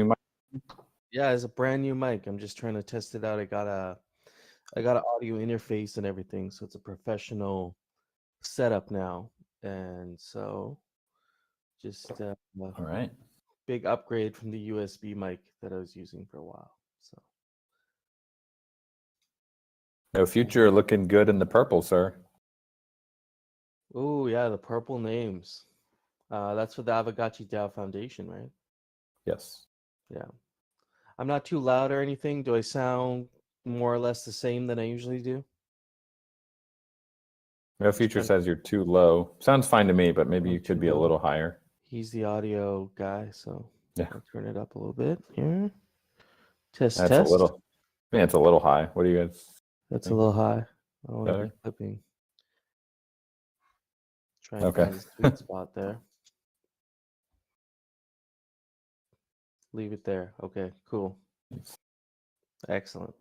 mic? Yeah, it's a brand new mic. I'm just trying to test it out. I got an audio interface and everything, so it's a professional setup now. And so just All right. big upgrade from the USB mic that I was using for a while. So No future looking good in the purple, sir. oh yeah, the purple names. That's for the Aavegotchi DAO Foundation, right? Yes. Yeah. I'm not too loud or anything. Do I sound more or less the same than I usually do? No future says you're too low. Sounds fine to me, but maybe you could be a little higher. He's the audio guy, so Yeah. I'll turn it up a little bit here. Test, That's test. a little. Yeah, it's a little high. What do you guys? That's a think? little high. I want to Better? be clipping. Try and Okay. find the sweet spot there. Leave it there. Okay, cool. Excellent.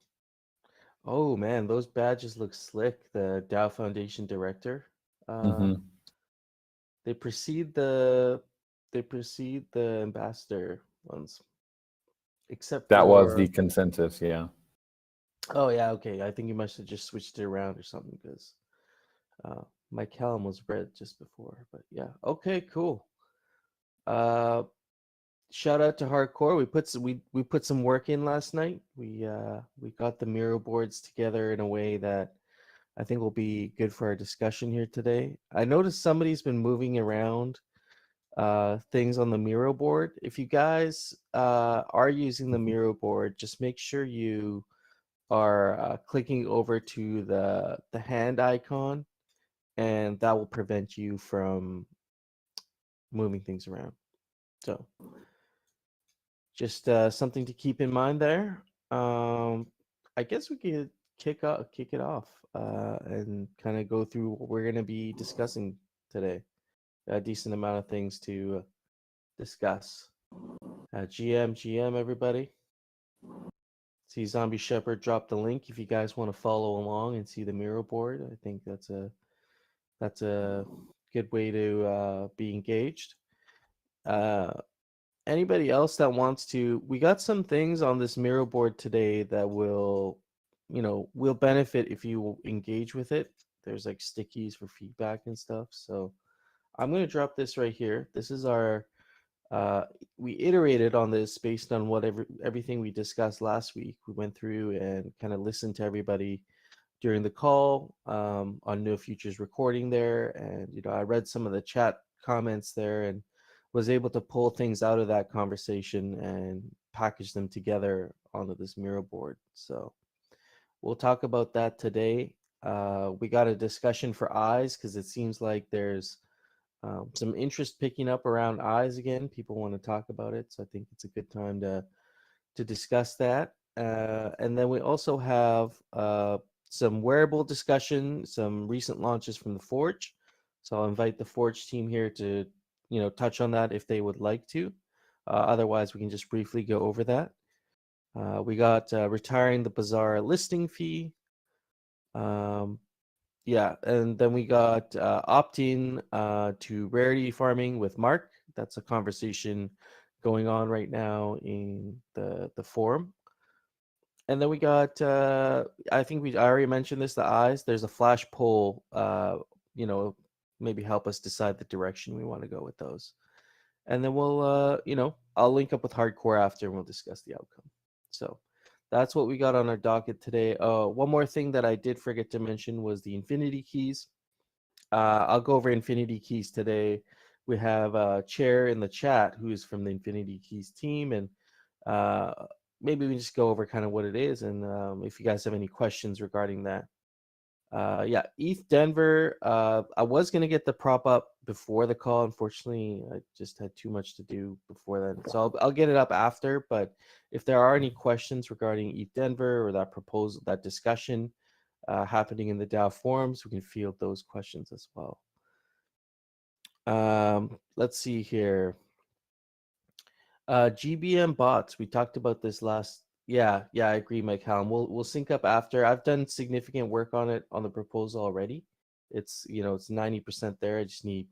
Oh man, those badges look slick. The Dow Foundation director. hmm They precede the ambassador ones, except That was the for consensus. Yeah. oh yeah, okay. I think you must have just switched it around or something because my Callum was red just before. But yeah, okay, cool. Uh, Shout out to Hardcore. We put some work in last night. We got the Miro boards together in a way that I think will be good for our discussion here today. I noticed somebody's been moving around things on the Miro board. If you guys are using the Miro board, just make sure you are clicking over to the hand icon, and that will prevent you from moving things around. So just something to keep in mind there. I guess we could kick it off, and kind of go through what we're going to be discussing today. A decent amount of things to discuss. GM, everybody. See ZombieShepherd drop the link if you guys want to follow along and see the Miro board. I think that's a good way to be engaged. Uh, Anybody else that wants to, we got some things on this Miro board today that will benefit if you engage with it. There's like stickies for feedback and stuff. So I'm going to drop this right here. This is our we iterated on this based on everything we discussed last week. We went through and kind of listened to everybody during the call on No Futures recording there, and I read some of the chat comments there and was able to pull things out of that conversation and package them together onto this Miro board. So we'll talk about that today. We got a discussion for eyes because it seems like there's some interest picking up around eyes again. People want to talk about it, so I think it's a good time to discuss that. And then we also have some wearable discussion, some recent launches from the Forge. So I'll invite the Forge team here to touch on that if they would like to. Otherwise, we can just briefly go over that. We got retiring the Bazaar listing fee. Yeah, and then we got opting to rarity farming with Mark. That's a conversation going on right now in the forum. And then we got I think I already mentioned this, the eyes. There's a flash poll, maybe help us decide the direction we want to go with those. And then I'll link up with Hardcore after and we'll discuss the outcome. So that's what we got on our docket today. One more thing that I did forget to mention was the Infinity Keys. I'll go over Infinity Keys today. We have a chair in the chat who is from the Infinity Keys team, and uh, maybe we just go over kind of what it is, and if you guys have any questions regarding that. Yeah, ETH Denver. I was gonna get the prop up before the call. Unfortunately, I just had too much to do before then, so I'll get it up after. But if there are any questions regarding ETH Denver or that proposal, that discussion happening in the DAO forums, we can field those questions as well. Let's see here. GBM bots. We talked about this last. Yeah, I agree, Mike Hallam. We'll sync up after. I've done significant work on it on the proposal already. It's 90% there. I just need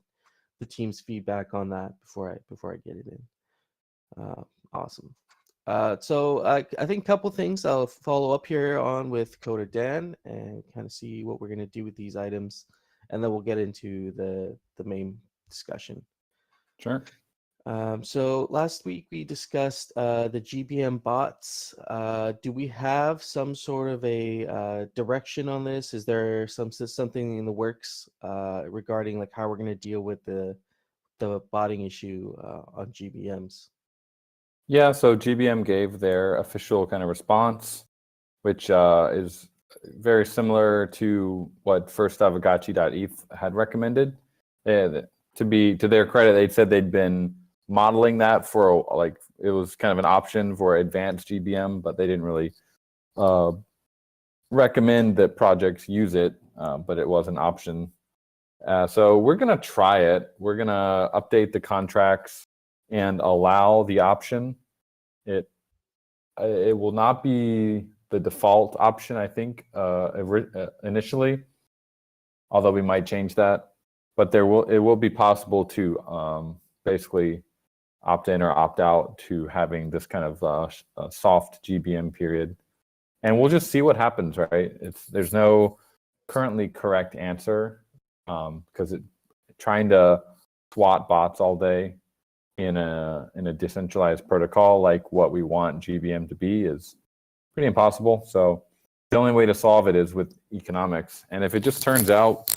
the team's feedback on that before I get it in. Awesome. So I think a couple things I'll follow up here on with Coder Dan and kind of see what we're going to do with these items, and then we'll get into the main discussion. Sure. So last week we discussed the GBM bots. Do we have some sort of a direction on this? Is there something in the works regarding like how we're going to deal with the botting issue on GBMs? Yeah, so GBM gave their official kind of response, which is very similar to what first Aavegotchi.eth had recommended. To their credit, they said they'd been modeling that for like it was kind of an option for advanced GBM, but they didn't really recommend that projects use it, but it was an option. So we're gonna try it. We're gonna update the contracts and allow the option. It will not be the default option, I think, initially, although we might change that. But it will be possible to basically opt in or opt out to having this kind of soft GBM period, and we'll just see what happens. Right? There's no currently correct answer because trying to swat bots all day in a decentralized protocol like what we want GBM to be is pretty impossible. So the only way to solve it is with economics. And if it just turns out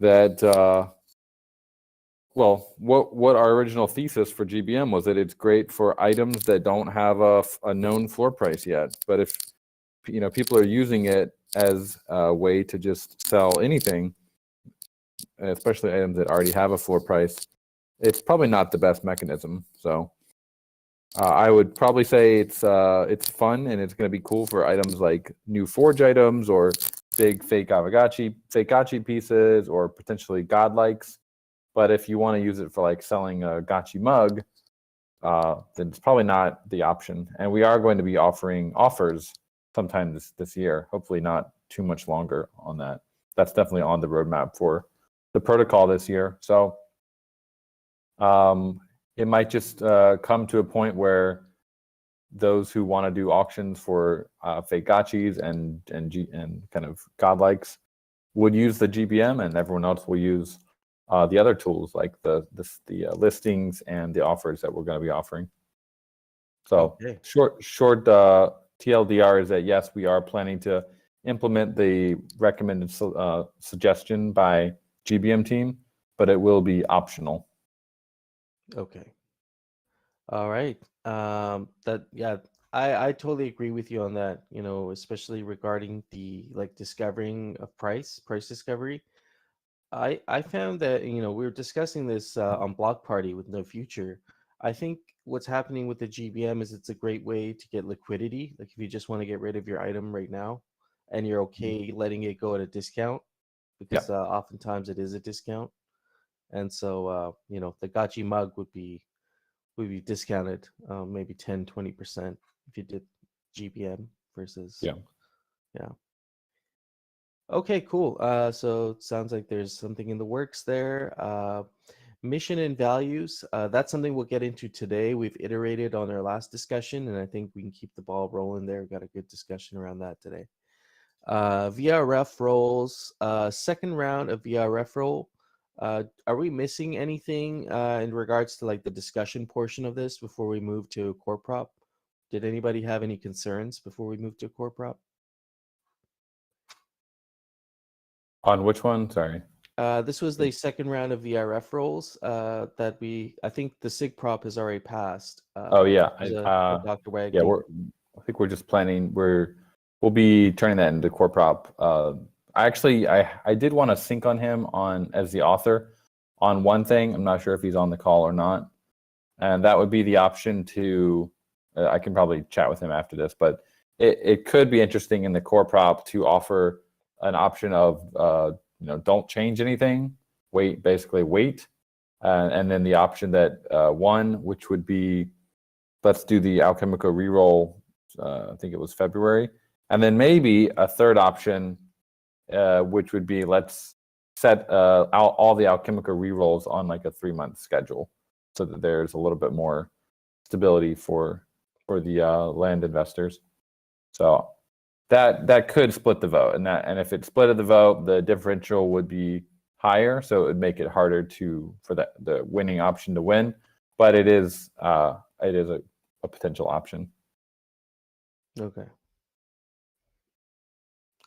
that what our original thesis for GBM was that it's great for items that don't have a known floor price yet. But if people are using it as a way to just sell anything, especially items that already have a floor price, it's probably not the best mechanism. So I would probably say it's fun and it's going to be cool for items like new Forge items or big fake Aavegotchi pieces or potentially godlikes. But if you want to use it for like selling a gotchi mug, then it's probably not the option. And we are going to be offering offers sometime this year, hopefully not too much longer on that. That's definitely on the roadmap for the protocol this year. So it might just come to a point where those who want to do auctions for fake gotchis and kind of godlikes would use the GBM, and everyone else will use the other tools like the listings and the offers that we're going to be offering. So Okay. short TLDR is that yes, we are planning to implement the recommended suggestion by GBM team, but it will be optional. Okay. All right. I totally agree with you on that, especially regarding the like discovering of price discovery. I found that, we were discussing this on Block Party with No Future. I think what's happening with the GBM is it's a great way to get liquidity. Like if you just want to get rid of your item right now and you're okay letting it go at a discount because oftentimes it is a discount. And so, the gotchi mug would be discounted maybe 10-20% if you did GBM versus Yeah. Okay, cool. So it sounds like there's something in the works there. Mission and values, that's something we'll get into today. We've iterated on our last discussion, and I think we can keep the ball rolling there. Got a good discussion around that today. VRF roles, second round of VRF role. Are we missing anything in regards to like the discussion portion of this before we move to core prop? Did anybody have any concerns before we move to core prop? On which one? Sorry. This was the second round of VRF roles that I think the SIG prop has already passed. Oh yeah, Dr. Wagner. yeah. I think we're just planning. We'll be turning that into core prop. I did want to sync on him as the author on one thing. I'm not sure if he's on the call or not, and that would be the option to. I can probably chat with him after this, but it could be interesting in the core prop to offer an option of don't change anything, wait, and then the option that one, which would be let's do the Alchemical reroll. I think it was February, and then maybe a third option, which would be let's set all the Alchemical rerolls on like a 3-month schedule, so that there's a little bit more stability for for the land investors. So that could split the vote, and if it split the vote, the differential would be higher, so it would make it harder for the winning option to win. But it is a potential option. Okay.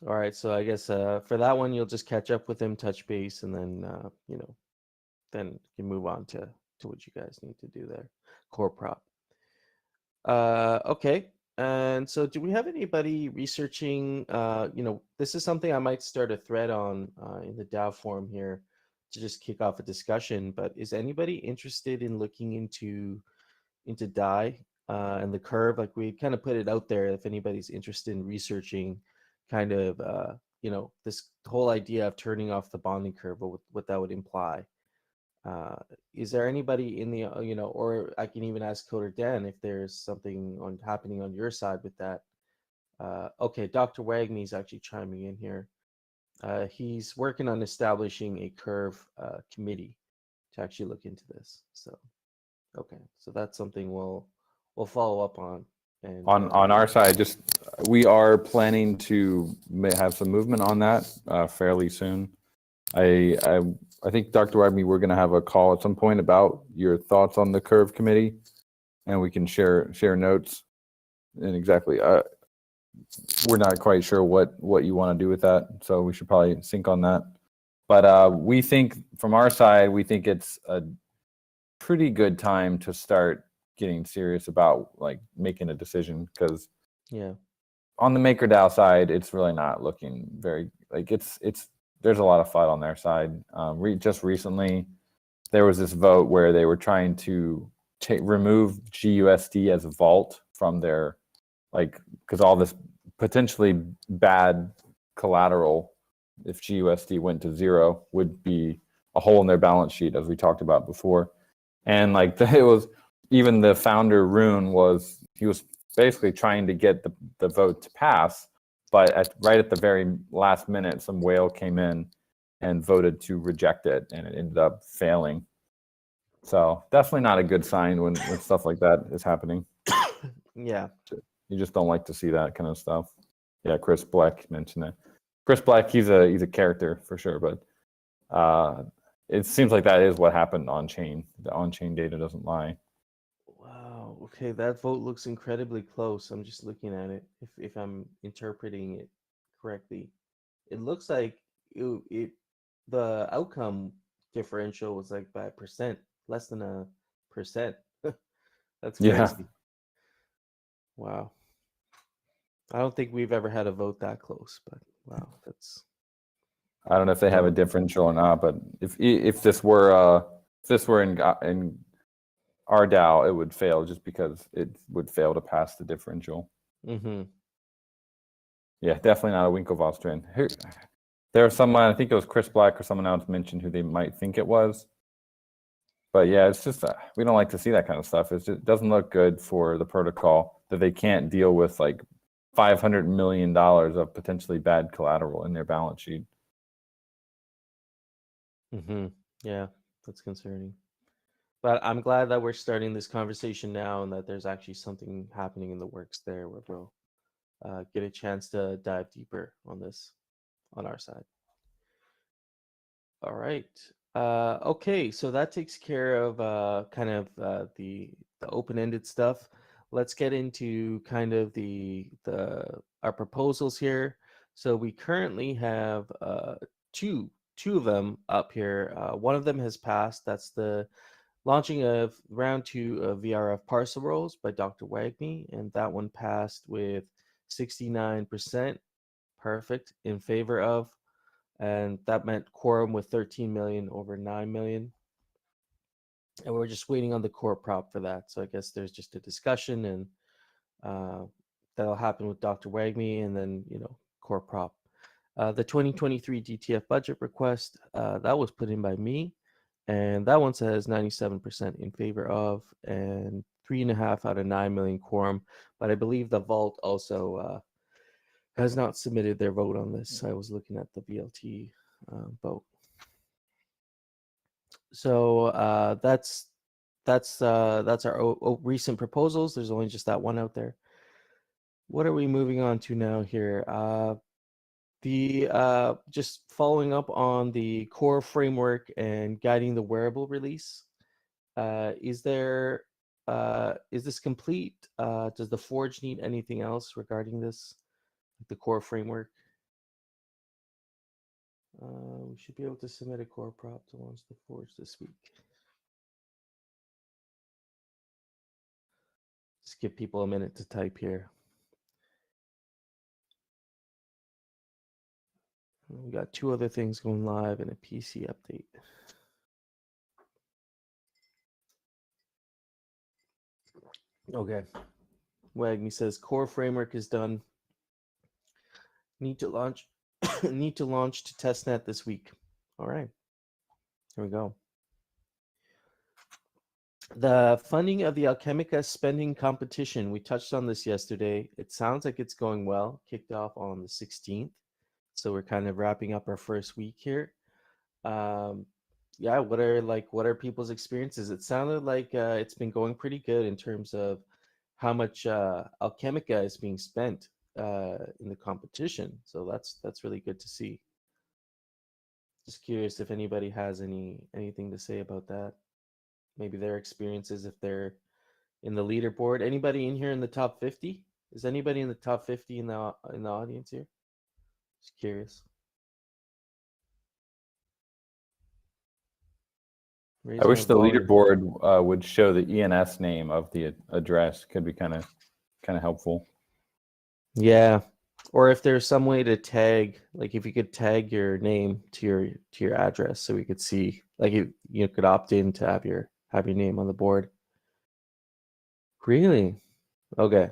All right, so I guess for that one, you'll just catch up with him, touch base, and then then you can move on to what you guys need to do there. Core prop. Okay. And so do we have anybody researching, this is something I might start a thread on in the DAO forum here to just kick off a discussion, but is anybody interested in looking into DAI and the curve? Like, we kind of put it out there if anybody's interested in researching kind of, this whole idea of turning off the bonding curve, what that would imply. Is there anybody in the, or I can even ask Coder Dan if there's something happening on your side with that. Okay, Dr. Wagme is actually chiming in here. He's working on establishing a curve committee to actually look into this. So, okay, so that's something we'll follow up on. And on our side, we are planning to have some movement on that fairly soon. I think, Dr. Wagme, we're going to have a call at some point about your thoughts on the curve committee, and we can share notes. And exactly, we're not quite sure what you want to do with that, so we should probably sync on that. But we think, from our side, we think it's a pretty good time to start getting serious about like making a decision, because on the MakerDAO side, it's really not looking very like it's. There's a lot of FUD on their side. Just recently, there was this vote where they were trying to remove GUSD as a vault from their, because all this potentially bad collateral, if GUSD went to zero, would be a hole in their balance sheet, as we talked about before. And it was, even the founder, Rune, he was basically trying to get the vote to pass. But right at the very last minute, some whale came in and voted to reject it, and it ended up failing. So definitely not a good sign when stuff like that is happening. Yeah. You just don't like to see that kind of stuff. Yeah, Chris Black mentioned it. Chris Black, he's a character for sure, but it seems like that is what happened on chain. The on-chain data doesn't lie. Wow. Okay, that vote looks incredibly close. I'm just looking at it. If I'm interpreting it correctly, it looks like the outcome differential was like by a percent, less than a percent. That's crazy. Yeah. Wow. I don't think we've ever had a vote that close, but wow, that's. I don't know if they have a differential or not, but if this were in our DAO, it would fail just because it would fail to pass the differential. Mm-hmm. Yeah, definitely not a Winklevoss trend. There was someone, I think it was Chris Black or someone else mentioned who they might think it was. But yeah, it's just we don't like to see that kind of stuff. It doesn't look good for the protocol that they can't deal with like $500 million of potentially bad collateral in their balance sheet. Mm-hmm. Yeah, that's concerning. But I'm glad that we're starting this conversation now, and that there's actually something happening in the works there where we'll get a chance to dive deeper on this on our side. All right. Okay, so that takes care of kind of the open-ended stuff. Let's get into kind of our proposals here. So we currently have two of them up here. One of them has passed. That's the launching of round 2 of VRF parcel rolls by Dr. Wagme, and that one passed with 69%, perfect, in favor of, and that meant quorum with 13 million over 9 million. And we're just waiting on the core prop for that. So I guess there's just a discussion, and that'll happen with Dr. Wagme, and then core prop. The 2023 DTF budget request that was put in by me. And that one says 97% in favor of, and 3.5 out of 9 million quorum. But I believe the vault also has not submitted their vote on this. I was looking at the VLT vote. So that's that's our recent proposals. There's only just that one out there. What are we moving on to now here? Just following up on the core framework and guiding the wearable release. Is this complete? Does the Forge need anything else regarding this, the core framework? We should be able to submit a core prop to launch the Forge this week. Just give people a minute to type here. We got 2 other things going live and a PC update. Okay. Wagme says core framework is done. Need to launch need to launch to testnet this week. All right. Here we go. The funding of the Alchemica spending competition. We touched on this yesterday. It sounds like it's going well. Kicked off on the 16th. So we're kind of wrapping up our first week here. Yeah, what are people's experiences? It sounded like it's been going pretty good in terms of how much Alchemica is being spent in the competition. So that's really good to see. Just curious if anybody has anything to say about that. Maybe their experiences if they're in the leaderboard. Anybody in here in the top 50? Is anybody in the top 50 in the audience here? Just curious. I wish the leaderboard would show the ENS name of the address. Could be kind of helpful. Yeah, or if there's some way to tag, like if you could tag your name to your address, so we could see, like you could opt in to have your name on the board. Really? Okay.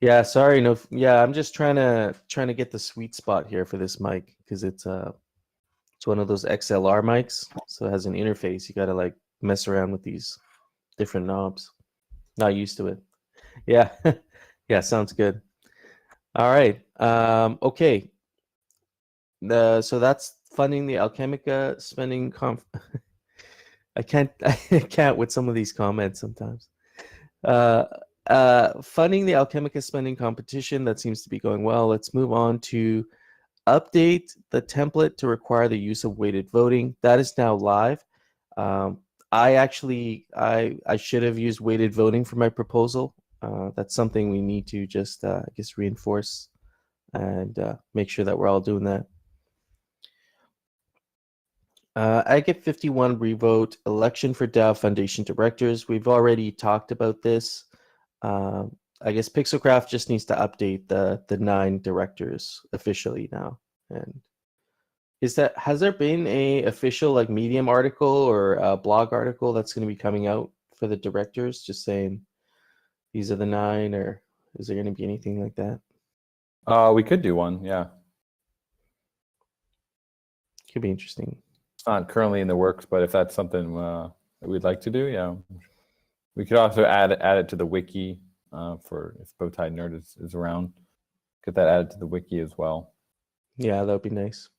Yeah. Sorry. No. Yeah. I'm just trying to get the sweet spot here for this mic because it's one of those XLR mics, so it has an interface. You got to like mess around with these different knobs. Not used to it. Yeah. Yeah. Sounds good. All right. Okay. So that's funding the Alchemica spending I can't with some of these comments sometimes. Funding the Alchemica spending competition, that seems to be going well. Let's move on to update the template to require the use of weighted voting. That is now live. I should have used weighted voting for my proposal. That's something we need to just I guess reinforce and make sure that we're all doing that. I get 51 revote election for DAO Foundation directors. We've already talked about this. I guess Pixelcraft just needs to update the 9 directors officially now. And has there been a official like Medium article or a blog article that's going to be coming out for the directors, just saying these are the 9, or is there going to be anything like that? We could do one, yeah. Could be interesting. It's not currently in the works, but if that's something that we'd like to do, yeah. We could also add it to the wiki for if Bowtie Nerd is around. Get that added to the wiki as well. Yeah, that would be nice.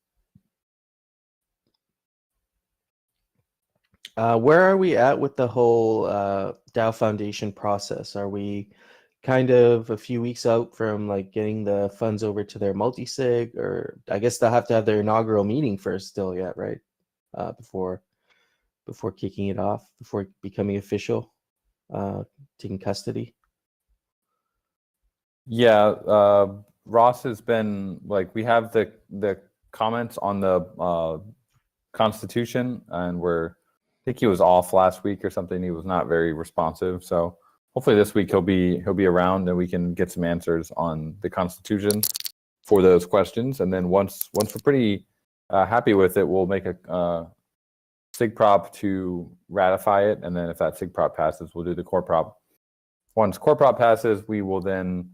Where are we at with the whole DAO Foundation process? Are we kind of a few weeks out from like getting the funds over to their multi-sig, or I guess they'll have to have their inaugural meeting first still yet, right? Before kicking it off, before becoming official, taking custody. Yeah, Ross has been like, we have the comments on the Constitution, and I think he was off last week or something. He was not very responsive, so hopefully this week he'll be around and we can get some answers on the Constitution for those questions. And then once we're pretty happy with it, we'll make a sig prop to ratify it, and then if that sig prop passes, we'll do the core prop. Once core prop passes, we will then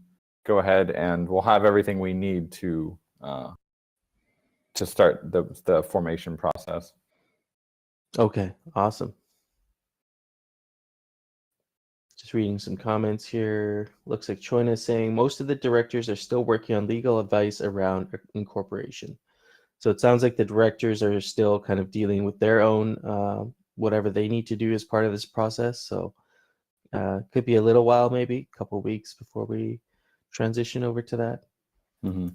go ahead and we'll have everything we need to start the formation process. Okay, awesome. Just reading some comments here. Looks like Choina is saying most of the directors are still working on legal advice around incorporation. So it sounds like the directors are still kind of dealing with their own whatever they need to do as part of this process. So could be a little while, maybe a couple weeks before we transition over to that. Mm-hmm.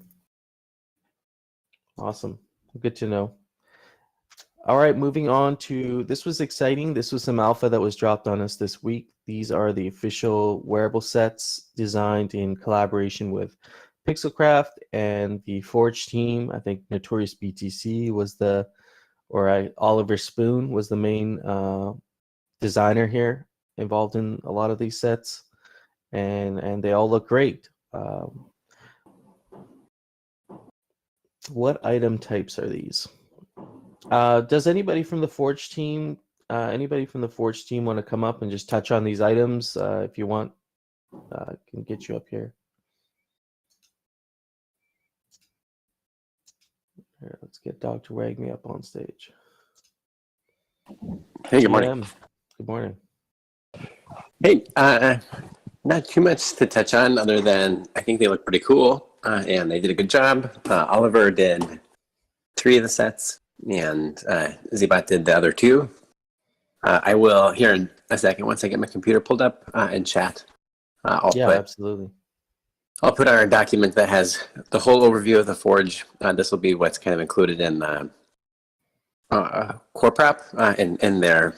Awesome. Good to know. All right, moving on to, this was exciting. This was some alpha that was dropped on us this week. These are the official wearable sets designed in collaboration with Pixelcraft and the Forge team. I think Notorious BTC was Oliver Spoon was the main designer here, involved in a lot of these sets, and they all look great. What item types are these? Does anybody from the Forge team want to come up and just touch on these items? If you want, I can get you up here. Here, let's get Dr. Wagme up on stage. Hey, good morning. Good morning. Hey, not too much to touch on other than I think they look pretty cool, and they did a good job. Oliver did 3 of the sets, and Zbot did the other 2. I will, here in a second, once I get my computer pulled up and chat, absolutely. I'll put our document that has the whole overview of the Forge. This will be what's kind of included in the core prop, and there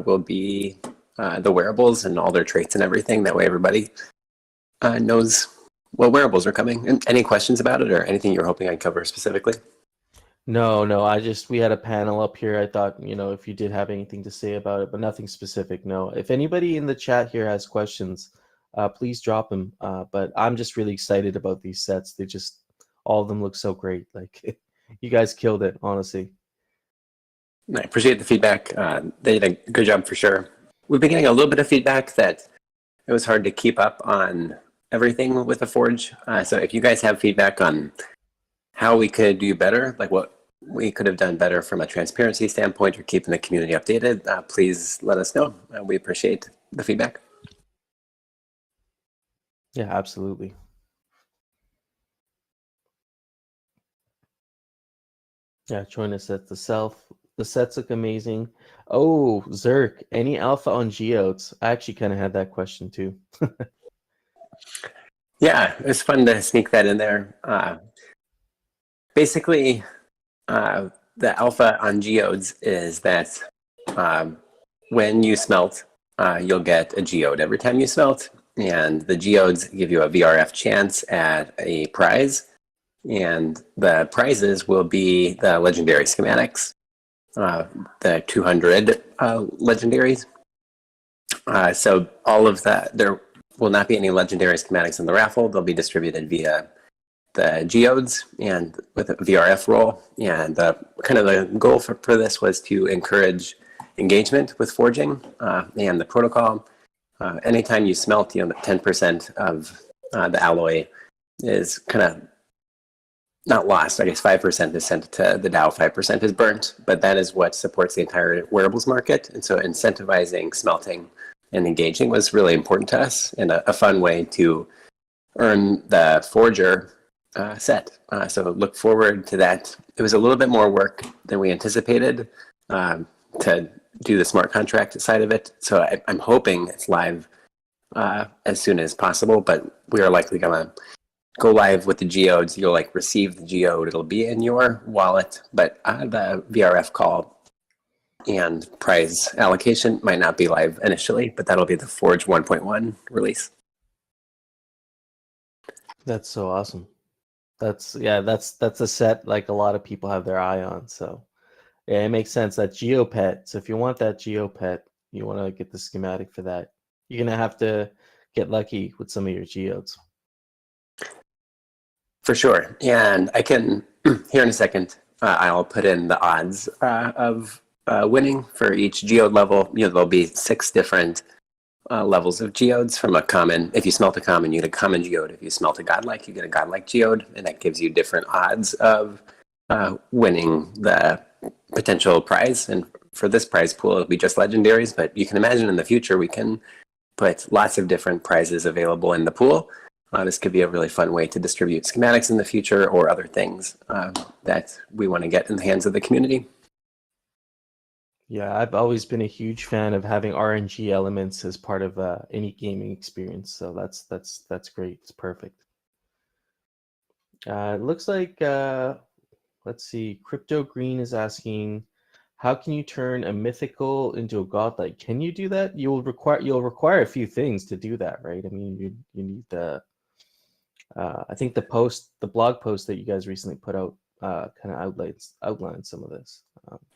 will be the wearables and all their traits and everything. That way everybody knows what wearables are coming. And any questions about it or anything you're hoping I'd cover specifically? No, we had a panel up here. I thought, if you did have anything to say about it, but nothing specific, no. If anybody in the chat here has questions, please drop them. But I'm just really excited about these sets. All of them look so great. Like, you guys killed it, honestly. I appreciate the feedback. They did a good job for sure. We've been getting a little bit of feedback that it was hard to keep up on everything with the Forge. So if you guys have feedback on how we could do better, like what we could have done better from a transparency standpoint or keeping the community updated, please let us know. We appreciate the feedback. Yeah, absolutely. Yeah, join us at the sets look amazing. Oh, Zerk, any alpha on geodes? I actually kind of had that question too. Yeah, it's fun to sneak that in there. Basically, the alpha on geodes is that when you smelt, you'll get a geode every time you smelt, and the geodes give you a VRF chance at a prize, and the prizes will be the legendary schematics, the 200 legendaries. So all of that, there will not be any legendary schematics in the raffle. They'll be distributed via the geodes and with a VRF roll. And kind of the goal for this was to encourage engagement with forging and the protocol. Anytime you smelt, 10% of the alloy is kind of not lost. I guess 5% is sent to the DAO, 5% is burnt, but that is what supports the entire wearables market. And so incentivizing smelting and engaging was really important to us and a fun way to earn the Forger set. So look forward to that. It was a little bit more work than we anticipated to do the smart contract side of it. So I'm hoping it's live as soon as possible, but we are likely going to go live with the geodes. You'll receive the geode. It'll be in your wallet, but the VRF call and prize allocation might not be live initially, but that'll be the Forge 1.1 release. That's so awesome. That's a set like a lot of people have their eye on. So yeah, it makes sense. That GeoPet. So if you want that GeoPet, you want to get the schematic for that. You're gonna have to get lucky with some of your geodes. For sure. And I can, here in a second, I'll put in the odds of winning for each geode level. There'll be 6 different levels of geodes from a common. If you smelt a common, you get a common geode. If you smelt a godlike, you get a godlike geode. And that gives you different odds of winning the potential prize. And for this prize pool, it'll be just legendaries. But you can imagine in the future, we can put lots of different prizes available in the pool. This could be a really fun way to distribute schematics in the future or other things that we want to get in the hands of the community. Yeah, I've always been a huge fan of having RNG elements as part of any gaming experience. So that's great. It's perfect. It looks like let's see. Crypto Green is asking, how can you turn a mythical into a godlike? Can you do that? You'll require a few things to do that, right? I mean, you need the I think the blog post that you guys recently put out kind of outlines some of this.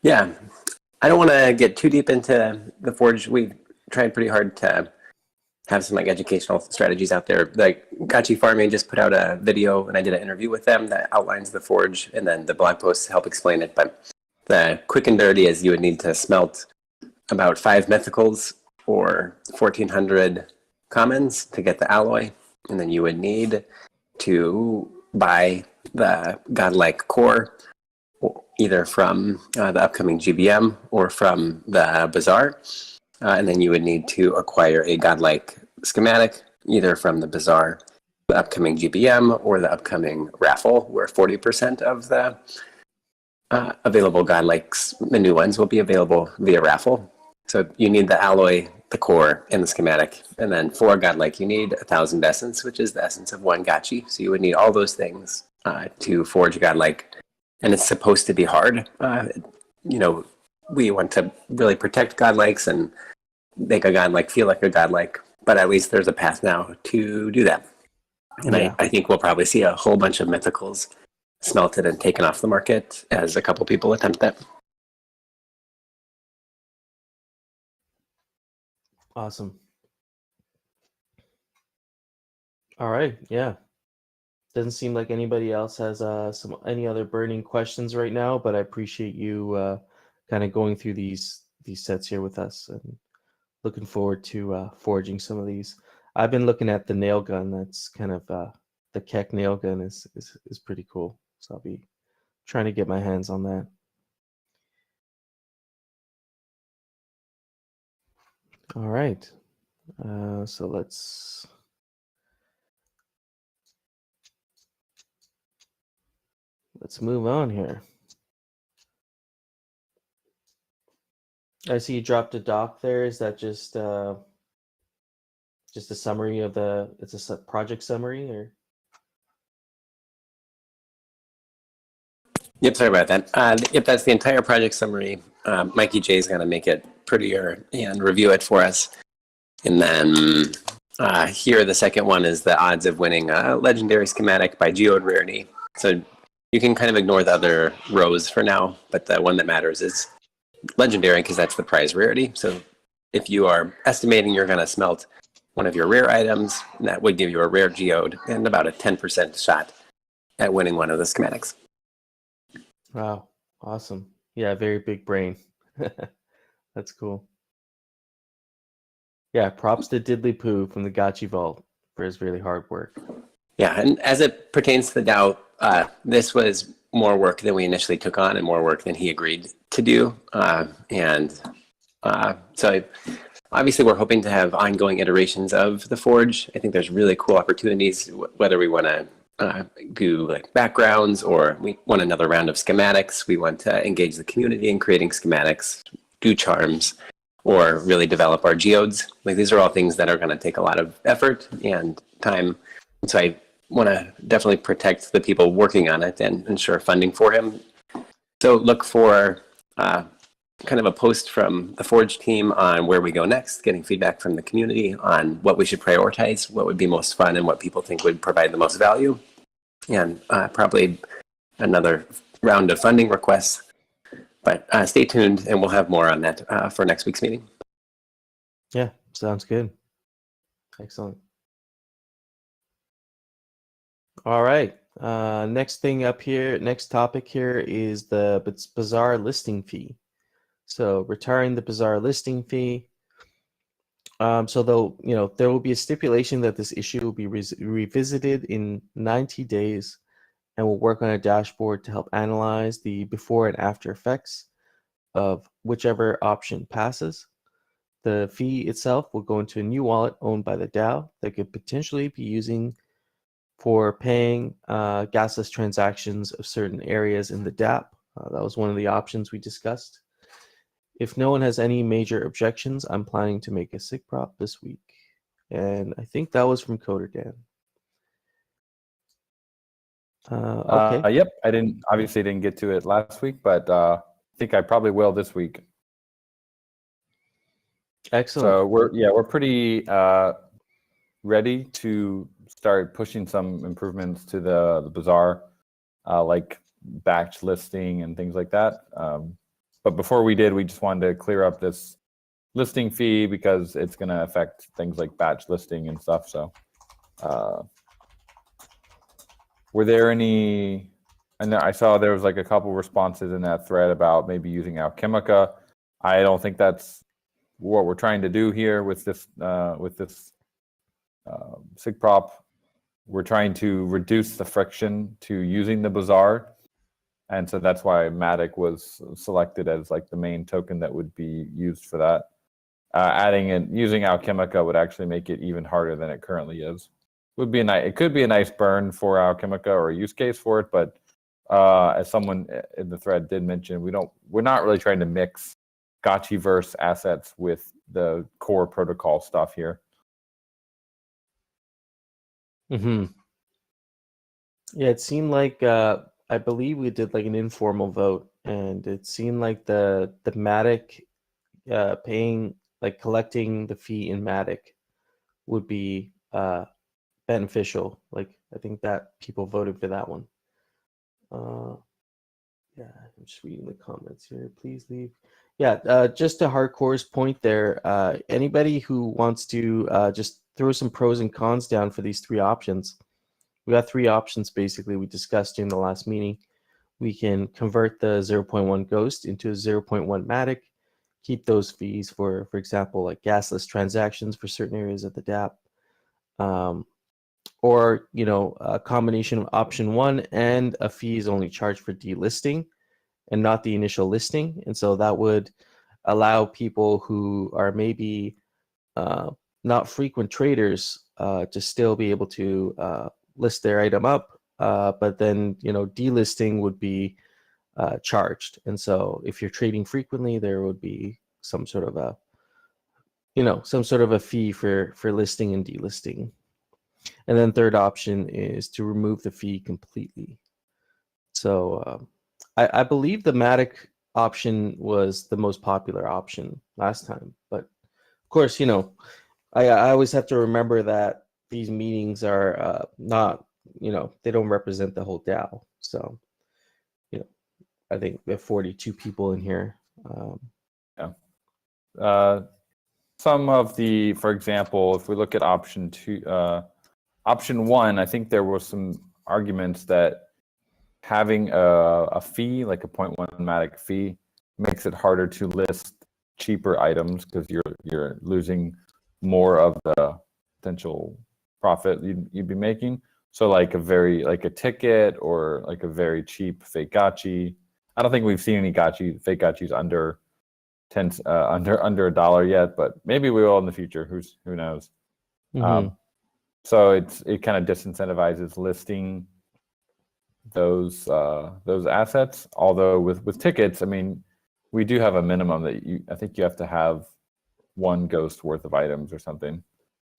Yeah, I don't want to get too deep into the Forge. We've tried pretty hard to have some like educational strategies out there. Like Gotchi Farming just put out a video, and I did an interview with them that outlines the Forge, and then the blog posts help explain it. But the quick and dirty is you would need to smelt about 5 mythicals or 1,400 commons to get the alloy, and then you would need to buy the godlike core either from the upcoming GBM or from the bazaar. And then you would need to acquire a godlike schematic either from the bazaar, the upcoming GBM, or the upcoming raffle, where 40% of the available godlikes, the new ones, will be available via raffle. So you need the alloy, the core, and the schematic. And then for godlike, you need 1,000 essence, which is the essence of 1 gotchi. So you would need all those things to forge godlike. And it's supposed to be hard. We want to really protect godlikes and make a godlike feel like a godlike, but at least there's a path now to do that. And yeah. I think we'll probably see a whole bunch of mythicals smelted and taken off the market as a couple people attempt that. Awesome. All right, yeah. Doesn't seem like anybody else has any other burning questions right now, but I appreciate you kind of going through these sets here with us, and looking forward to forging some of these. I've been looking at the nail gun. That's kind of the Keck nail gun is pretty cool. So I'll be trying to get my hands on that. All right. So let's move on here. I see you dropped a doc there. Is that just a summary of it's a project summary, or? Yep, sorry about that. Yep, that's the entire project summary. Mikey J is going to make it prettier and review it for us. And then here, the second one is the odds of winning a legendary schematic by geode rarity. So you can kind of ignore the other rows for now, but the one that matters is legendary because that's the prize rarity. So if you are estimating you're going to smelt one of your rare items, that would give you a rare geode and about a 10% shot at winning one of the schematics. Wow, awesome. Yeah, very big brain. That's cool. Yeah, props to Diddly Poo from the Gotchi Vault for his really hard work. Yeah, and as it pertains to the DAO, this was more work than we initially took on and more work than he agreed to do. So obviously we're hoping to have ongoing iterations of the Forge. I think there's really cool opportunities, whether we want to do like backgrounds or we want another round of schematics. We want to engage the community in creating schematics, do charms, or really develop our geodes. Like these are all things that are going to take a lot of effort and time. And so I want to definitely protect the people working on it and ensure funding for him. So look for kind of a post from the Forge team on where we go next, getting feedback from the community on what we should prioritize, what would be most fun, and what people think would provide the most value. And probably another round of funding requests. But stay tuned, and we'll have more on that for next week's meeting. Yeah, sounds good. Excellent. All right. Next topic here is the bazaar listing fee. So retiring the bazaar listing fee. So there will be a stipulation that this issue will be revisited in 90 days, and we'll work on a dashboard to help analyze the before and after effects of whichever option passes. The fee itself will go into a new wallet owned by the DAO that could potentially be using for paying gasless transactions of certain areas in the DApp. That was one of the options we discussed. If no one has any major objections, I'm planning to make a SIG prop this week. And I think that was from Coder Dan. Okay. Yep. I didn't get to it last week, but I think I probably will this week. Excellent. So we're pretty ready to start pushing some improvements to the bazaar, like batch listing and things like that. But before we did, we just wanted to clear up this listing fee because it's going to affect things like batch listing and stuff. So were there any? I saw there was like a couple responses in that thread about maybe using Alchemica. I don't think that's what we're trying to do here with this SIG prop. We're trying to reduce the friction to using the bazaar, and so that's why Matic was selected as like the main token that would be used for that. Adding and using Alchemica would actually make it even harder than it currently is. It could be a nice burn for Alchemica or a use case for it, but as someone in the thread did mention, we're not really trying to mix Gotchiverse assets with the core protocol stuff here. Yeah, it seemed like I believe we did like an informal vote, and it seemed like the Matic paying, like collecting the fee in Matic would be beneficial. Like I think that people voted for that one. Yeah, I'm just reading the comments here. Please leave. Yeah, just to Hardcore's point there, anybody who wants to just throw some pros and cons down for these three options. We got three options basically we discussed in the last meeting. We can convert the 0.1 Ghost into a 0.1 Matic, keep those fees for example, like gasless transactions for certain areas of the DApp. Or, a combination of option one and a fee is only charged for delisting and not the initial listing. And so that would allow people who are maybe not frequent traders to still be able to list their item up, but then delisting would be charged. And so if you're trading frequently, there would be some sort of a fee for listing and delisting. And then third option is to remove the fee completely. So I believe the Matic option was the most popular option last time, but of course, I always have to remember that these meetings are not, they don't represent the whole DAO. So, I think we have 42 people in here. Some of the, for example, if we look at option one, I think there were some arguments that having a fee, like a 0.1 Matic fee, makes it harder to list cheaper items because you're losing more of the potential profit you'd be making. So like a ticket or like a very cheap fake gotchi. I don't think we've seen any fake gotchis under under $1 yet, but maybe we will in the future. Who knows? So it kind of disincentivizes listing those assets. Although with tickets, I mean, we do have a minimum that I think you have to have one ghost worth of items or something.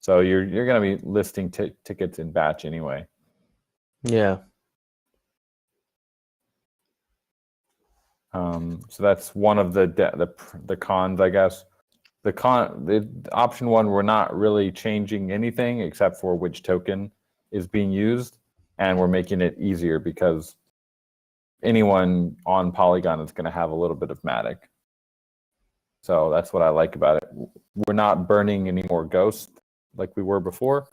So you're going to be listing tickets in batch anyway. Yeah. So that's one of the cons, I guess. The option one, we're not really changing anything except for which token is being used, and we're making it easier because anyone on Polygon is going to have a little bit of Matic. So that's what I like about it. We're not burning any more ghosts like we were before,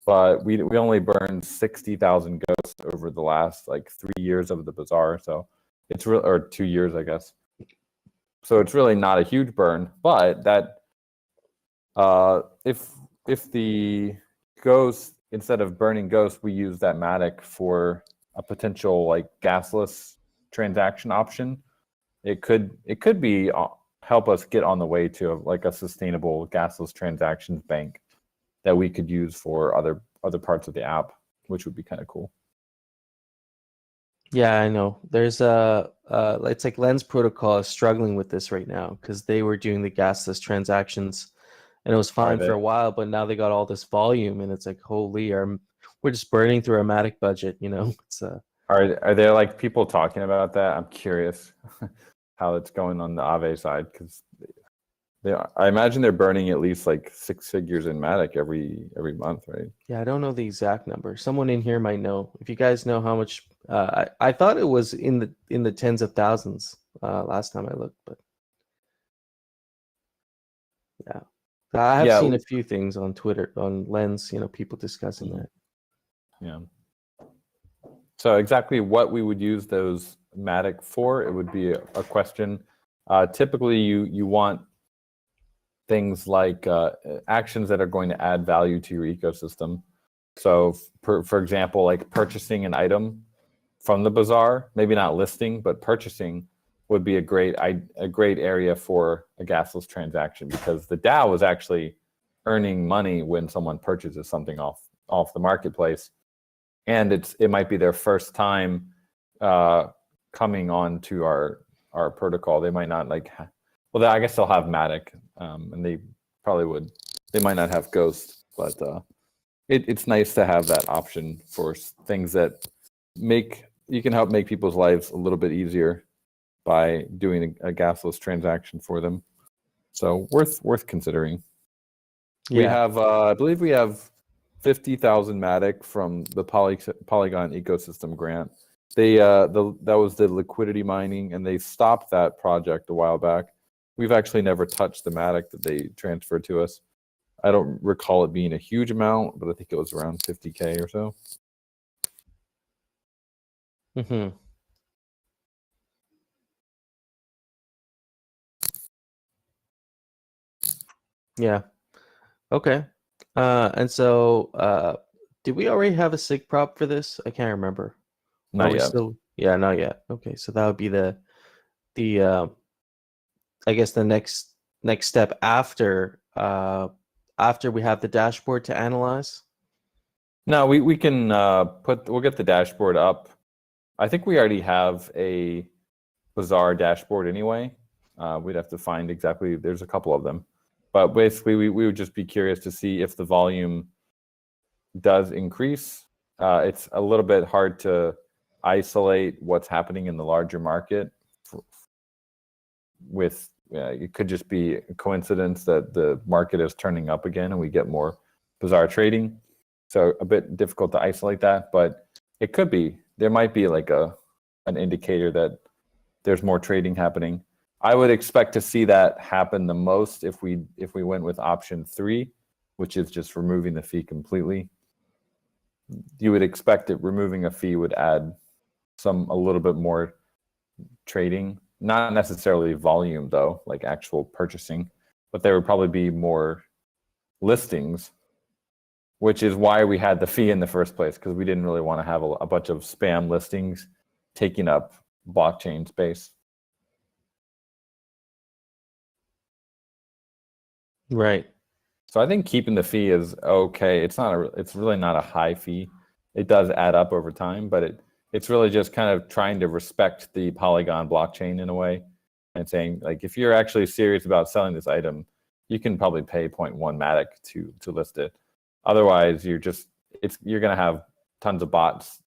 but we only burned 60,000 ghosts over the last like 3 years of the bazaar. So it's or 2 years, I guess. So it's really not a huge burn, but that if the ghost, instead of burning ghosts, we use that Matic for a potential like gasless transaction option, it could be help us get on the way to like a sustainable gasless transactions bank that we could use for other parts of the app, which would be kind of cool. Yeah, I know. There's it's like Lens Protocol is struggling with this right now because they were doing the gasless transactions and it was Are fine for they a while, but now they got all this volume and it's like, holy, we're just burning through our Matic budget, you know? It's are there like people talking about that? I'm curious how it's going on the Aave side because I imagine they're burning at least like 6 figures in Matic every month, right? yeah, I don't know the exact number. Someone in here might know. If you guys know how much, I thought it was in the tens of thousands last time I looked, but yeah, I have Yeah, seen a few things on Twitter on Lens, you know, people discussing that. yeah. So exactly what we would use those Matic for, it would be a question. Typically, you want things like actions that are going to add value to your ecosystem. So, for example, like purchasing an item from the bazaar, maybe not listing, but purchasing would be a great area for a gasless transaction because the DAO is actually earning money when someone purchases something off the marketplace, and it might be their first time coming on to our protocol. They might not like. Well, I guess they'll have Matic, and they probably would. They might not have Ghost, but it's nice to have that option for things that you can help make people's lives a little bit easier by doing a gasless transaction for them. So worth considering. Yeah. We have, I believe, we have 50,000 Matic from the Polygon ecosystem grant. That was the liquidity mining, and they stopped that project a while back. We've actually never touched the Matic that they transferred to us. I don't recall it being a huge amount, but I think it was around 50K or so. Mm-hmm. Yeah. Okay. And so, did we already have a sig prop for this? I can't remember. Not Are we yet. still? Yeah, not yet. Okay, so that would be the I guess the next step after we have the dashboard to analyze. No, we can we'll get the dashboard up. I think we already have a Bazaar dashboard anyway. We'd have to find exactly, there's a couple of them. But basically, we would just be curious to see if the volume does increase. It's a little bit hard to isolate what's happening in the larger market with it could just be a coincidence that the market is turning up again and we get more Bazaar trading. So a bit difficult to isolate that, but it could be. There might be like an indicator that there's more trading happening. I would expect to see that happen the most if we went with option 3, which is just removing the fee completely. You would expect that removing a fee would add a little bit more trading, not necessarily volume though, like actual purchasing, but there would probably be more listings, which is why we had the fee in the first place, because we didn't really want to have a bunch of spam listings taking up blockchain space. Right. So I think keeping the fee is okay. It's really not a high fee. It does add up over time, but it's really just kind of trying to respect the Polygon blockchain in a way and saying, like, if you're actually serious about selling this item, you can probably pay 0.1 Matic to list it. Otherwise, you're going to have tons of bots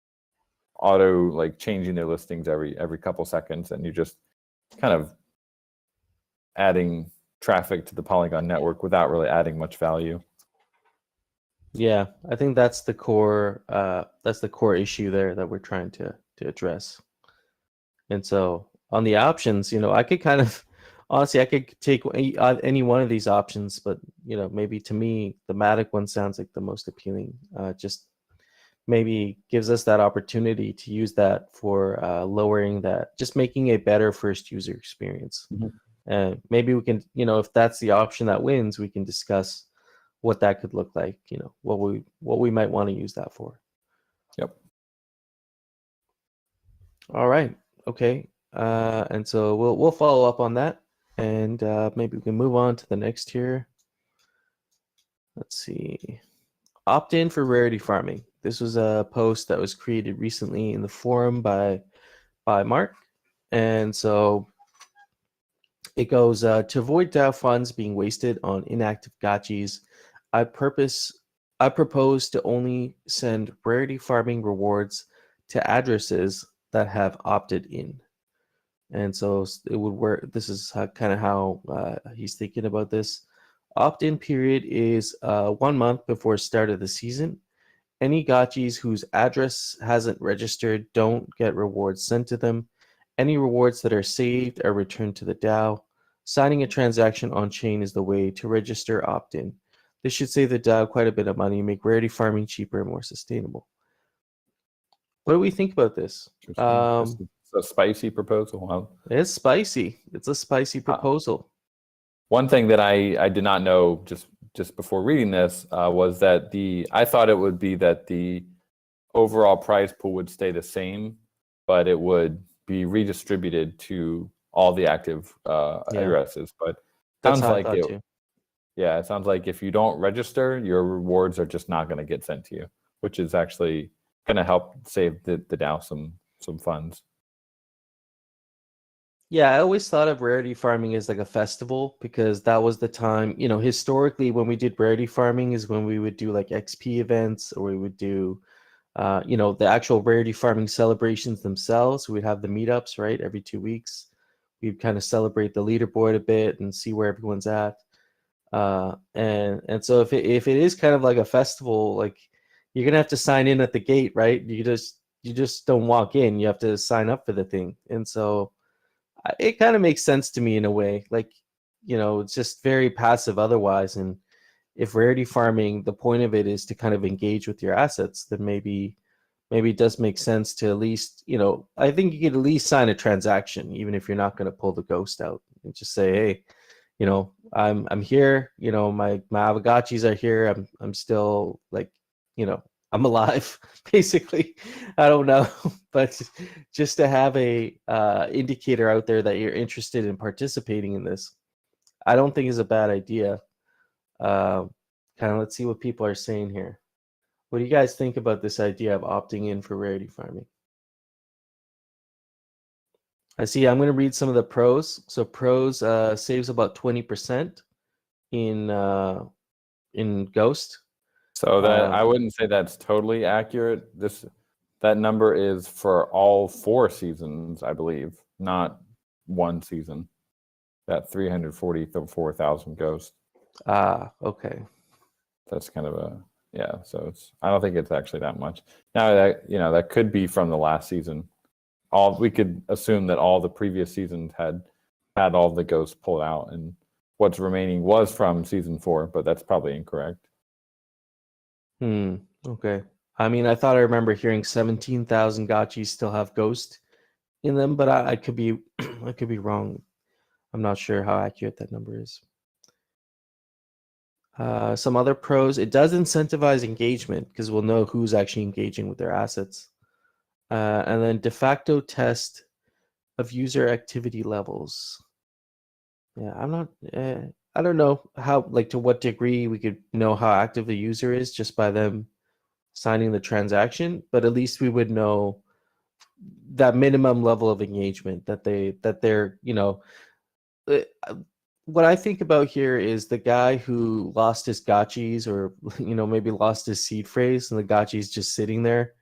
auto like changing their listings every couple seconds, and you're just kind of adding traffic to the Polygon network without really adding much value. Yeah, I think that's the core issue there that we're trying to address. And so on the options, I could kind of honestly I could take any one of these options, but maybe to me the Matic one sounds like the most appealing. Just maybe gives us that opportunity to use that for lowering that, just making a better first user experience. Mm-hmm. Maybe we can, if that's the option that wins, we can discuss what that could look like, what we might want to use that for. Yep. All right. Okay. And so we'll follow up on that, and maybe we can move on to the next here. Let's see. Opt in for rarity farming. This was a post that was created recently in the forum by by Mark. And so it goes, to avoid DAO funds being wasted on inactive gotchis, I propose to only send rarity farming rewards to addresses that have opted in. And so it would work. This is kind of how he's thinking about this. Opt-in period is 1 month before start of the season. Any gotchis whose address hasn't registered don't get rewards sent to them. Any rewards that are saved are returned to the DAO. Signing a transaction on chain is the way to register opt-in. This should save the DAO quite a bit of money and make rarity farming cheaper and more sustainable. What do we think about this? It's a spicy proposal. Well, It's spicy. It's a spicy proposal. one thing that I did not know just before reading this was that I thought it would be that the overall prize pool would stay the same, but it would be redistributed to all the active addresses. But That's sounds how I like thought it. too. Yeah, it sounds like if you don't register, your rewards are just not going to get sent to you, which is actually going to help save the DAO some funds. Yeah, I always thought of rarity farming as like a festival because that was the time, historically when we did rarity farming is when we would do like XP events or we would do, the actual rarity farming celebrations themselves. We'd have the meetups, right? Every 2 weeks. We'd kind of celebrate the leaderboard a bit and see where everyone's at. And so if it is kind of like a festival, like you're going to have to sign in at the gate, right? You just don't walk in. You have to sign up for the thing. And so it kind of makes sense to me in a way, like, it's just very passive otherwise. And if rarity farming, the point of it is to kind of engage with your assets, then maybe it does make sense to at least, I think you could at least sign a transaction, even if you're not going to pull the ghost out and just say, hey, I'm here, my Aavegotchis are here. I'm still like, I'm alive, basically. I don't know, but just to have a indicator out there that you're interested in participating in this, I don't think is a bad idea. Kind of let's see what people are saying here. What do you guys think about this idea of opting in for rarity farming? I see. I'm going to read some of the pros. So pros saves about 20% in Ghost. So that I wouldn't say that's totally accurate. That number is for all 4 seasons, I believe, not one season. That 344,000 Ghost. Okay. That's kind of so I don't think it's actually that much. Now that could be from the last season. We could assume that all the previous seasons had all the ghosts pulled out, and what's remaining was from season 4, but that's probably incorrect. Okay. I mean, I thought I remember hearing 17,000 gotchis still have ghost in them, but I could be I could be wrong. I'm not sure how accurate that number is. Some other pros, it does incentivize engagement because we'll know who's actually engaging with their assets. And then de facto test of user activity levels. Yeah, I don't know how, like, to what degree we could know how active the user is just by them signing the transaction, but at least we would know that minimum level of engagement that they're, what I think about here is the guy who lost his gotchis or, maybe lost his seed phrase and the gotchis just sitting there.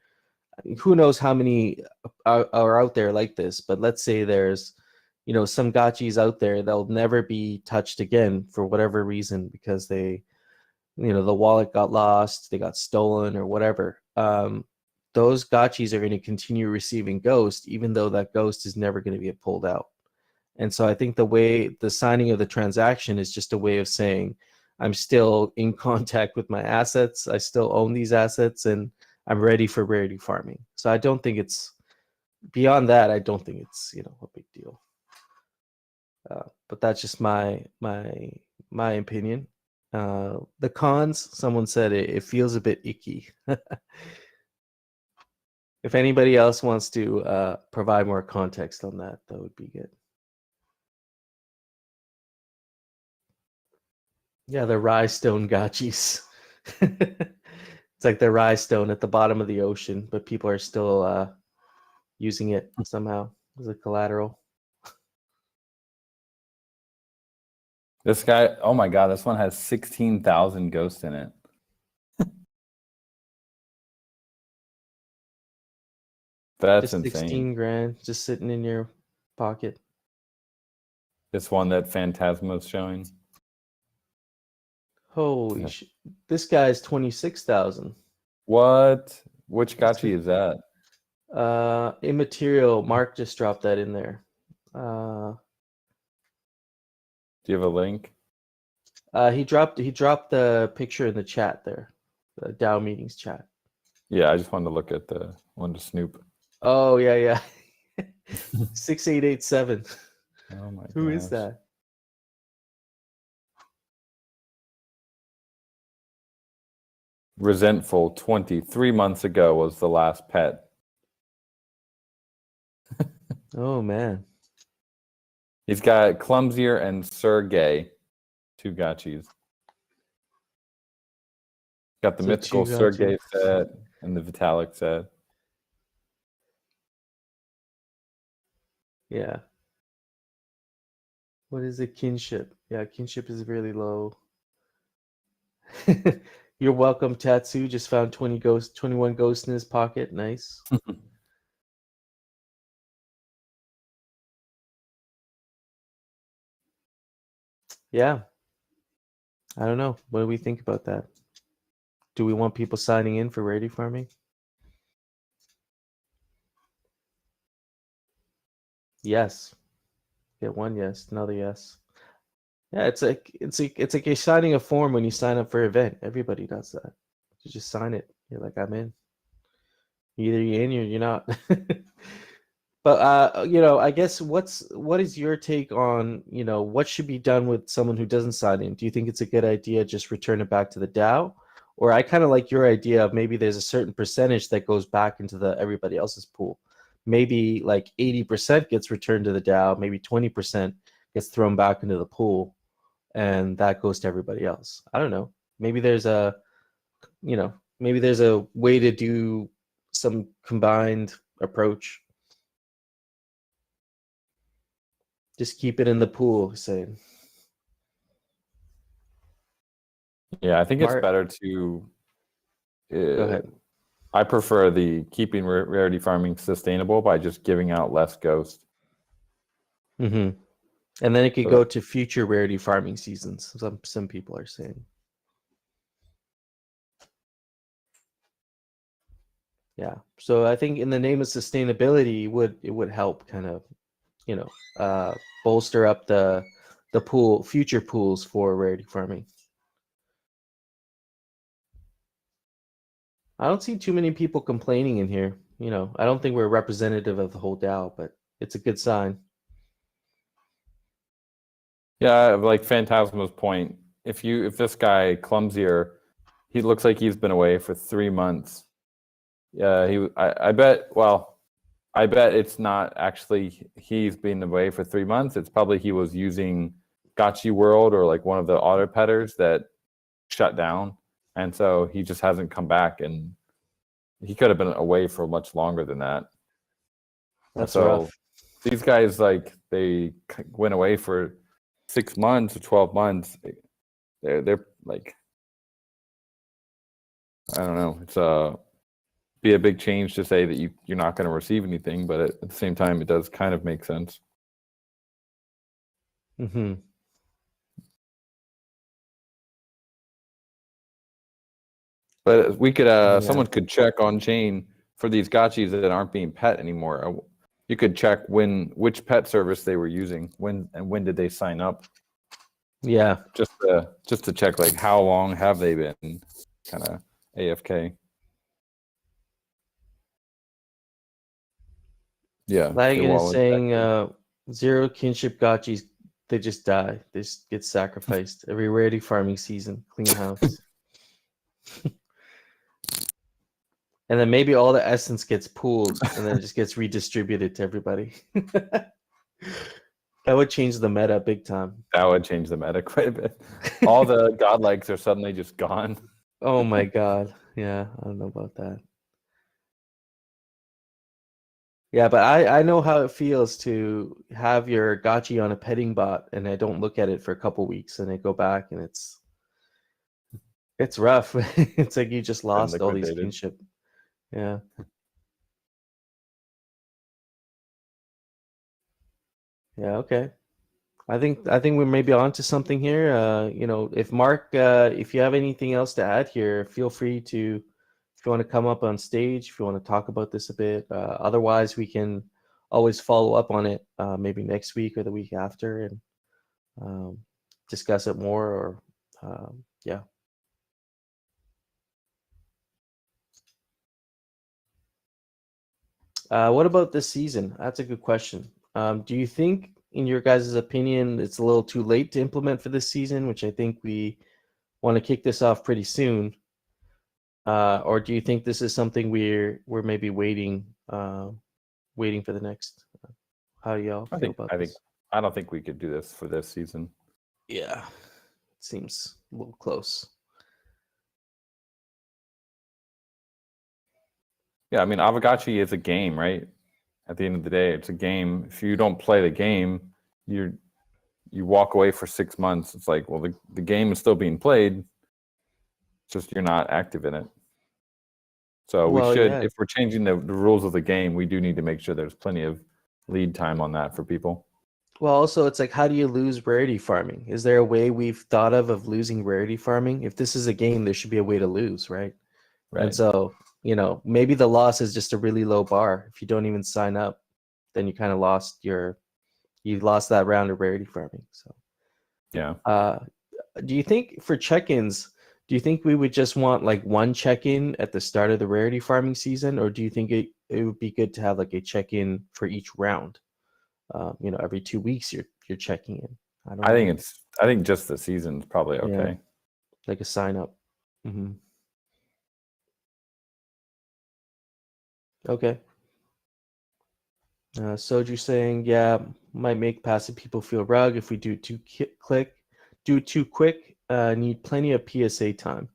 Who knows how many are out there like this, but let's say there's, some gotchis out there that'll never be touched again for whatever reason because they, the wallet got lost, they got stolen or whatever. Those gotchis are going to continue receiving ghost, even though that ghost is never going to get pulled out. And so I think the signing of the transaction is just a way of saying, I'm still in contact with my assets. I still own these assets and I'm ready for rarity farming. So I don't think it's beyond that. I don't think it's, a big deal. But that's just my opinion. The cons, someone said it feels a bit icky. If anybody else wants to provide more context on that, that would be good. Yeah, the Rye-stone gotchis. It's like the Rye-stone at the bottom of the ocean, but people are still using it somehow. as a collateral. This guy, oh my god, this one has 16,000 ghosts in it. That's Just insane. 16 grand just sitting in your pocket. This one that Phantasma's showing. Holy Yeah. shit. This guy's 26,000. What? Which gachi is that? Immaterial. Mark just dropped that in there. Do you have a link? He dropped the picture in the chat there. The DAO meetings chat. Yeah, I just wanted to look at the one to snoop. Oh yeah. 6887. Oh my Who is gosh. that? Resentful 23 months ago was the last pet. Oh man. He's got Clumsier and Sergey, two gachis. Got the So mythical two gachi. Sergey set and the Vitalik set. Yeah. What is it? Kinship. Yeah, kinship is really low. You're welcome, Tatsu. Just found 21 ghosts in his pocket. Nice. Yeah. I don't know. What do we think about that? Do we want people signing in for rarity farming? Yes. Get one yes, another yes. Yeah, it's like you're signing a form when you sign up for an event. Everybody does that. You just sign it. You're like, I'm in. Either you're in or you're not. But I guess what is your take on, what should be done with someone who doesn't sign in? Do you think it's a good idea just return it back to the DAO? Or I kind of like your idea of maybe there's a certain percentage that goes back into the everybody else's pool. Maybe like 80% gets returned to the DAO, maybe 20% gets thrown back into the pool, and that goes to everybody else. I don't know. Maybe there's a way to do some combined approach. Just keep it in the pool, saying. Yeah, I think it's Mark. better to. Go ahead. I prefer the keeping rarity farming sustainable by just giving out less ghosts. Mm-hmm. And then it could So go to future rarity farming seasons. Some people are saying. Yeah. So I think in the name of sustainability, it would help kind of, bolster up the future pools for rarity farming. I don't see too many people complaining in here. I don't think we're representative of the whole DAO, but it's a good sign. Yeah, like Phantasma's point, if this guy Clumsier, he looks like he's been away for 3 months. Yeah, I bet it's not actually he's been away for 3 months. It's probably he was using Gotchi World or like one of the auto petters that shut down, and so he just hasn't come back, and he could have been away for much longer than that. That's so rough. These guys, like, they went away for 6 months or 12 months. They're like, I don't know. It's be a big change to say that you're not going to receive anything, but at the same time, it does kind of make sense. Mm-hmm. But we could, someone could check on chain for these gotchis that aren't being pet anymore. You could check which pet service they were using, when did they sign up. Yeah. Just to check, like, how long have they been kind of AFK. Yeah. Lagan is saying zero kinship gotchis, they just die. They just get sacrificed every rarity farming season. Clean house. And then maybe all the essence gets pooled and then it just gets redistributed to everybody. That would change the meta big time. That would change the meta quite a bit. All the godlikes are suddenly just gone. Oh my god. Yeah, I don't know about that. Yeah, but I know how it feels to have your gachi on a petting bot and I don't look at it for a couple weeks and I go back and it's rough. It's like you just Been lost all these liquidated. kinship. Yeah. Yeah, okay. I think we may be on to something here. If Mark, if you have anything else to add here, feel free to, if you want to come up on stage, if you want to talk about this a bit. Otherwise, we can always follow up on it, maybe next week or the week after, and um, discuss it more. Or yeah. What about this season? That's a good question. Do you think, in your guys' opinion, it's a little too late to implement for this season, which I think we want to kick this off pretty soon? Or do you think this is something we're maybe waiting for the next? How do y'all feel about this? I don't think we could do this for this season. Yeah, it seems a little close. Yeah, I mean, Aavegotchi is a game, right? At the end of the day, it's a game. If you don't play the game, you walk away for 6 months. It's like, well, the game is still being played. It's just you're not active in it. So we should, if we're changing the rules of the game, we do need to make sure there's plenty of lead time on that for people. Well, also, it's like, how do you lose rarity farming? Is there a way we've thought of losing rarity farming? If this is a game, there should be a way to lose, right? Right. And so, maybe the loss is just a really low bar. If you don't even sign up, then you kind of lost that round of rarity farming. So, yeah. Do you think for check-ins, do you think we would just want like one check-in at the start of the rarity farming season, or do you think it would be good to have like a check-in for each round? Every 2 weeks you're checking in. I think just the season's probably okay. Yeah, like a sign up. Mm-hmm. Okay. Soju saying, yeah, might make passive people feel rug if we do too quick. Need plenty of PSA time.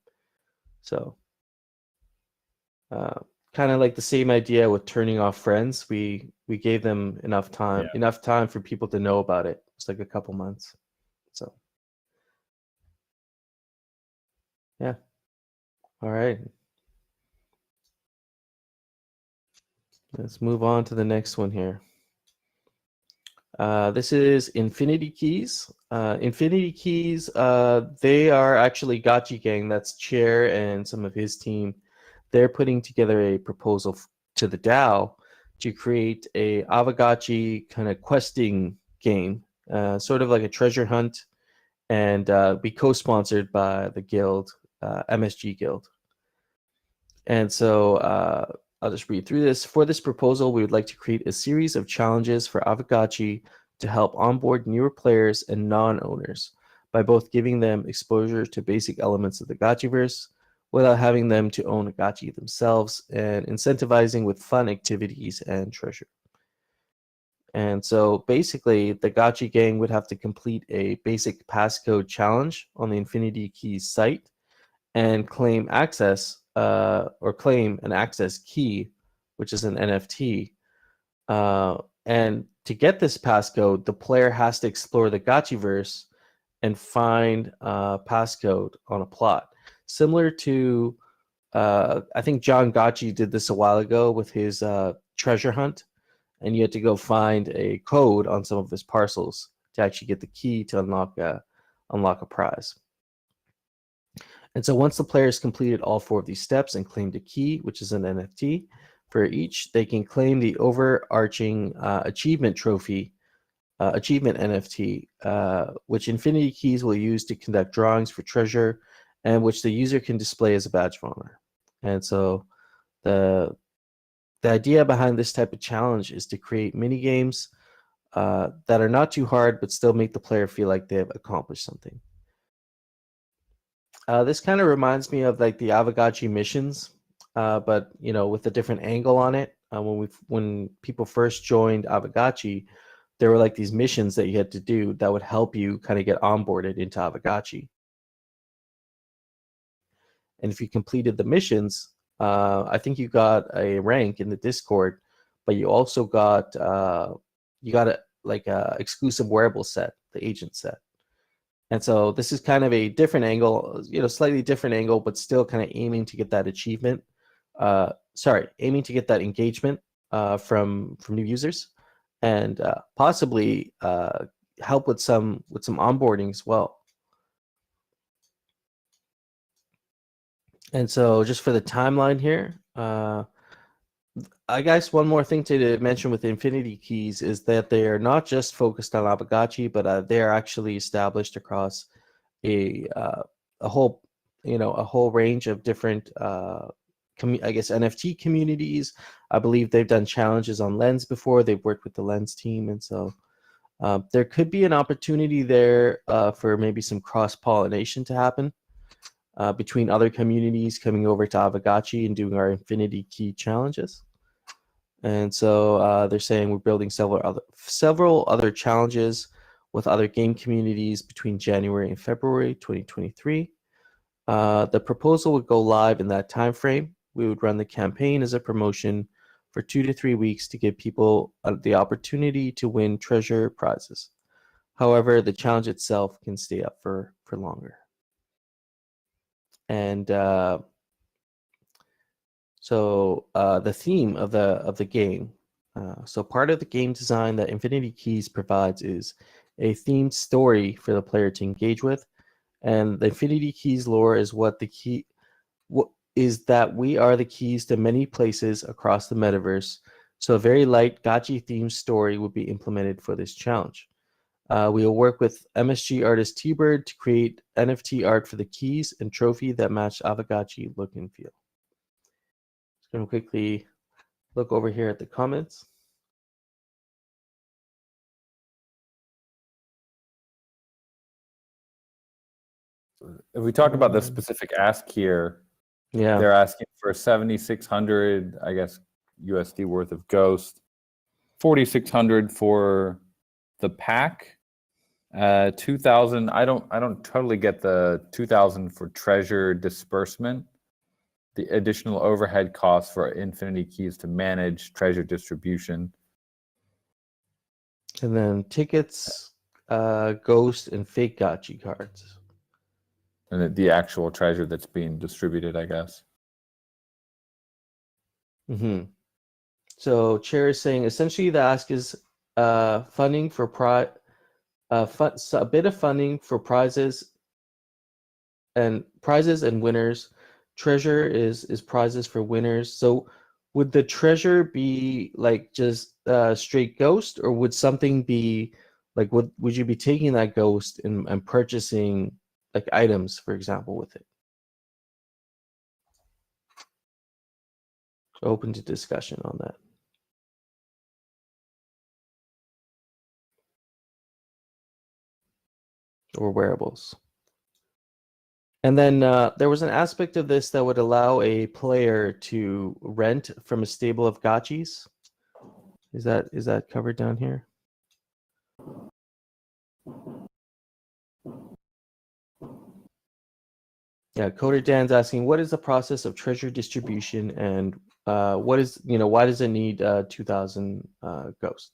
So, kind of like the same idea with turning off friends. We gave them enough time for people to know about it. It's like a couple months. So, yeah. All right. Let's move on to the next one here. This is Infinity Keys. Infinity Keys, they are actually Gotchi Gang. That's Chair and some of his team. They're putting together a proposal to the DAO to create a Aavegotchi kind of questing game, sort of like a treasure hunt, and be co-sponsored by the guild, MSG Guild. And so I'll just read through this. For this proposal, we would like to create a series of challenges for Aavegotchi to help onboard newer players and non-owners by both giving them exposure to basic elements of the Gotchiverse without having them to own a Gotchi themselves, and incentivizing with fun activities and treasure. And so basically, the Gotchi gang would have to complete a basic passcode challenge on the Infinity Keys site and claim access or claim an access key, which is an NFT. And to get this passcode, the player has to explore the Gotchiverse and find passcode on a plot. Similar to, I think John Gotchi did this a while ago with his treasure hunt, and you had to go find a code on some of his parcels to actually get the key to unlock a prize. And so once the players completed all 4 of these steps and claimed a key, which is an NFT for each, they can claim the overarching achievement trophy, achievement NFT, which Infinity Keys will use to conduct drawings for treasure, and which the user can display as a badge of honor. And so the idea behind this type of challenge is to create mini games that are not too hard, but still make the player feel like they have accomplished something. This kind of reminds me of like the Aavegotchi missions, but with a different angle on it. When people first joined Aavegotchi, there were like these missions that you had to do that would help you kind of get onboarded into Aavegotchi. And if you completed the missions, I think you got a rank in the Discord but you also got a exclusive wearable set, the agent set. And so this is kind of a different angle, slightly different angle, but still kind of aiming to get that achievement. Aiming to get that engagement from new users, and possibly help with some onboarding as well. And so just for the timeline here, I guess one more thing to mention with Infinity Keys is that they are not just focused on Aavegotchi, but they are actually established across a whole range of different NFT communities. I believe they've done challenges on Lens before. They've worked with the Lens team, and so there could be an opportunity there for maybe some cross-pollination to happen between other communities coming over to Aavegotchi and doing our Infinity Key challenges. And so they're saying we're building several other challenges with other game communities between January and February 2023. The proposal would go live in that time frame. We would run the campaign as a promotion for 2 to 3 weeks to give people the opportunity to win treasure prizes. However, the challenge itself can stay up for longer. And so the theme of the game. So part of the game design that Infinity Keys provides is a themed story for the player to engage with. And the Infinity Keys lore is that we are the keys to many places across the metaverse. So a very light Gotchi themed story would be implemented for this challenge. We will work with MSG artist T-Bird to create NFT art for the keys and trophy that match Aavegotchi look and feel. Just going to quickly look over here at the comments. If we talk about the specific ask here, yeah, they're asking for 7,600, I guess, USD worth of Ghost, 4,600 for the pack, 2,000. I don't totally get the 2,000 for treasure disbursement. The additional overhead costs for Infinity Keys to manage treasure distribution. And then tickets, Ghost, and fake Gotchi cards. And the actual treasure that's being distributed, I guess. Mm-hmm. So Chair is saying essentially the ask is funding for a bit of funding for prizes and winners. Treasure is prizes for winners. So would the treasure be like just straight Ghost, or would something be like would you be taking that Ghost and purchasing like items, for example, with it? So open to discussion on that. Or wearables. And then there was an aspect of this that would allow a player to rent from a stable of gotchis. Is that covered down here? Yeah, Coder Dan's asking, what is the process of treasure distribution, and what is, why does it need 2,000 Ghost?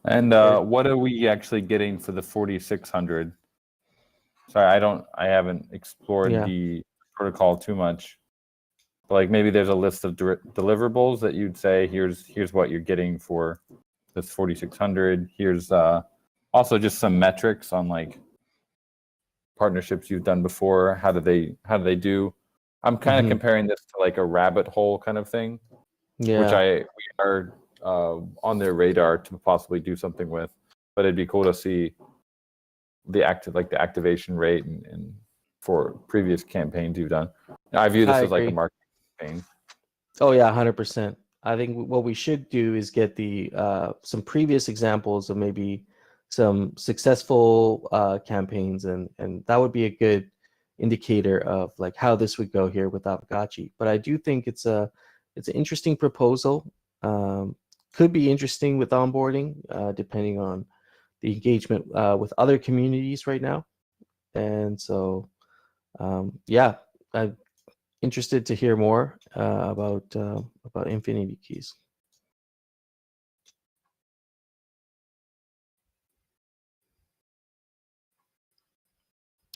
And what are we actually getting for the 4,600? Sorry, I haven't explored the protocol too much. But like maybe there's a list of deliverables that you'd say, here's what you're getting for this 4,600. Here's also just some metrics on like partnerships you've done before. How do they do? I'm kind of comparing this to like a rabbit hole kind of thing, which we are on their radar to possibly do something with. But it'd be cool to see the activation rate and for previous campaigns you've done. I view this as like a marketing campaign. Oh yeah, 100%. I think what we should do is get the some previous examples of maybe some successful campaigns, and that would be a good indicator of like how this would go here with Aavegotchi. But I do think it's an interesting proposal. Could be interesting with onboarding, depending on the engagement with other communities right now. And so, interested to hear more about Infinity Keys.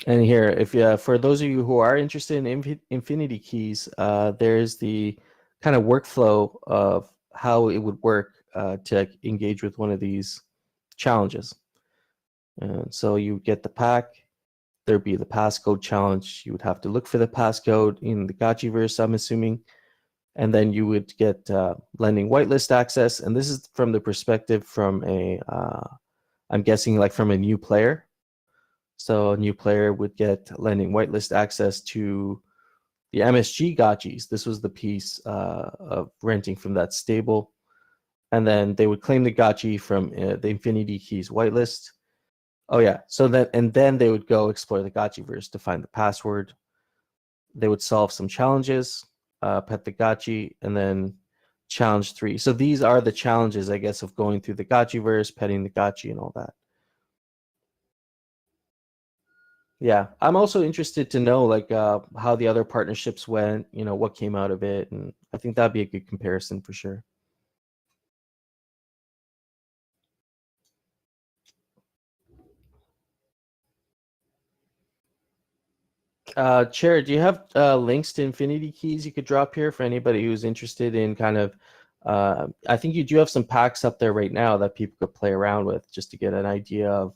And here, if for those of you who are interested in Infinity Keys, there's the kind of workflow of how it would work to engage with one of these challenges. And so you get the pack. There'd be the passcode challenge. You would have to look for the passcode in the Gotchiverse, I'm assuming, and then you would get lending whitelist access. And this is from the perspective from I'm guessing like from a new player. So a new player would get lending whitelist access to the MSG Gotchis. This was the piece of renting from that stable. And then they would claim the Gotchi from the Infinity Keys whitelist. Oh yeah, so then they would go explore the Gotchiverse to find the password. They would solve some challenges, pet the Gotchi, and then challenge 3. So these are the challenges, I guess, of going through the Gotchiverse, petting the Gotchi, and all that. Yeah, I'm also interested to know like how the other partnerships went, what came out of it, and I think that'd be a good comparison for sure. Chair, do you have links to Infinity Keys you could drop here for anybody who's interested in kind of? I think you do have some packs up there right now that people could play around with just to get an idea of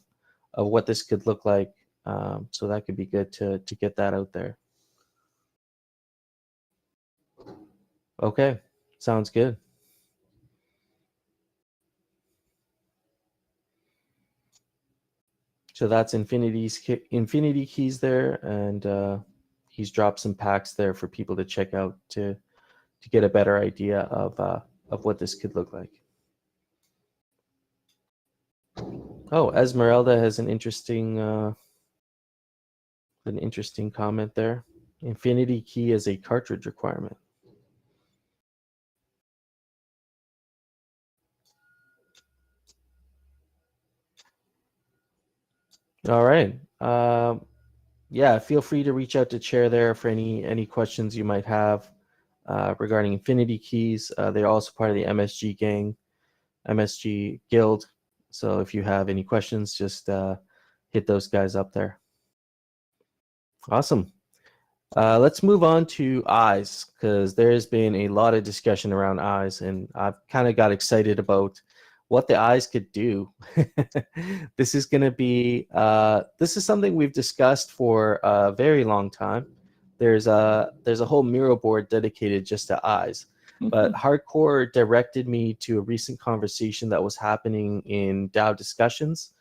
what this could look like. So that could be good to get that out there. Okay, sounds good. So that's Infinity Keys there, and he's dropped some packs there for people to check out to get a better idea of what this could look like. Oh, Esmeralda has an interesting comment there. Infinity Key is a cartridge requirement. All right. Yeah, feel free to reach out to Chair there for any questions you might have regarding Infinity Keys. They're also part of the MSG gang, MSG guild. So if you have any questions, just hit those guys up there. Awesome. Let's move on to eyes, because there's been a lot of discussion around eyes, and I've kind of got excited about what the eyes could do. This is going to be this is something we've discussed for a very long time. There's a whole mural board dedicated just to eyes, but Hardcore directed me to a recent conversation that was happening in DAO discussions,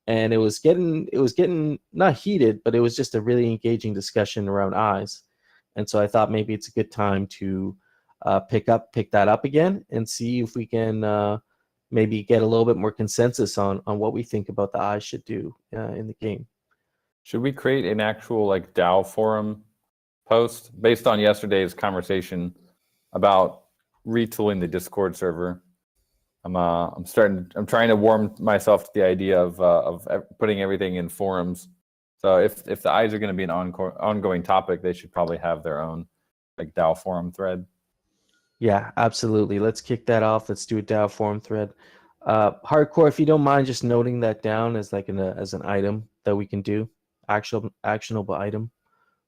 and it was getting not heated, but it was just a really engaging discussion around eyes. And so I thought maybe it's a good time to pick that up again and see if we can maybe get a little bit more consensus on what we think about the eyes should do in the game. Should we create an actual like DAO forum post based on yesterday's conversation about retooling the Discord server? I'm trying to warm myself to the idea of putting everything in forums. So if the eyes are going to be an ongoing topic, they should probably have their own like DAO forum thread. Yeah, absolutely. Let's kick that off. Let's do a DAO forum thread. Hardcore, if you don't mind just noting that down as like as an item that we can do, actionable item.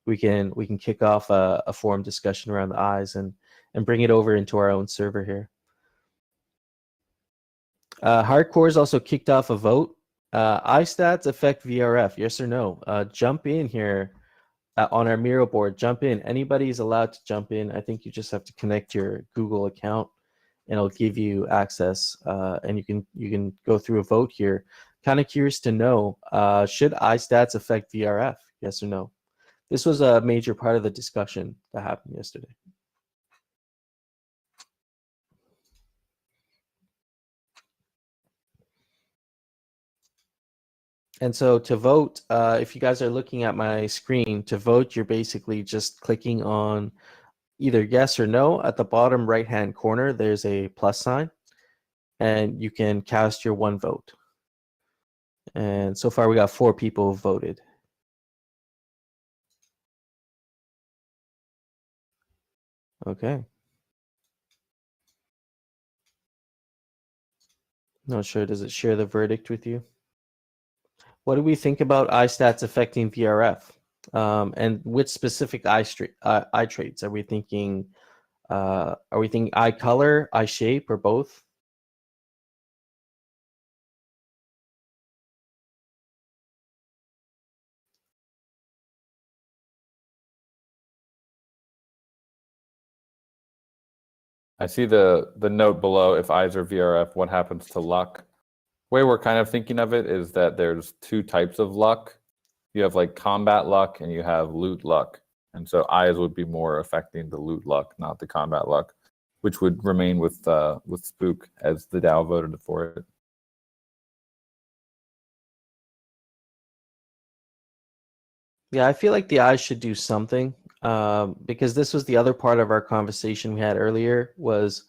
We can kick off a forum discussion around the eyes and bring it over into our own server here. Hardcore's also kicked off a vote. Eye stats affect VRF, yes or no? Jump in here on our Miro board. Jump in. Anybody's allowed to jump in. I think you just have to connect your Google account, and it'll give you access. And you can go through a vote here. Kind of curious to know, should eye stats affect VRF? Yes or no? This was a major part of the discussion that happened yesterday. And so to vote, if you guys are looking at my screen, to vote, you're basically just clicking on either yes or no. At the bottom right-hand corner, there's a plus sign, and you can cast your one vote. And so far, we got 4 people who voted. Okay. Not sure. Does it share the verdict with you? What do we think about eye stats affecting VRF? And which specific eye traits are we thinking? Are we thinking eye color, eye shape, or both? I see the note below. If eyes are VRF, what happens to luck? Way we're kind of thinking of it is that there's two types of luck. You have like combat luck and you have loot luck. And so eyes would be more affecting the loot luck, not the combat luck, which would remain with Spook as the DAO voted for it. Yeah, I feel like the eyes should do something, because this was the other part of our conversation we had earlier. Was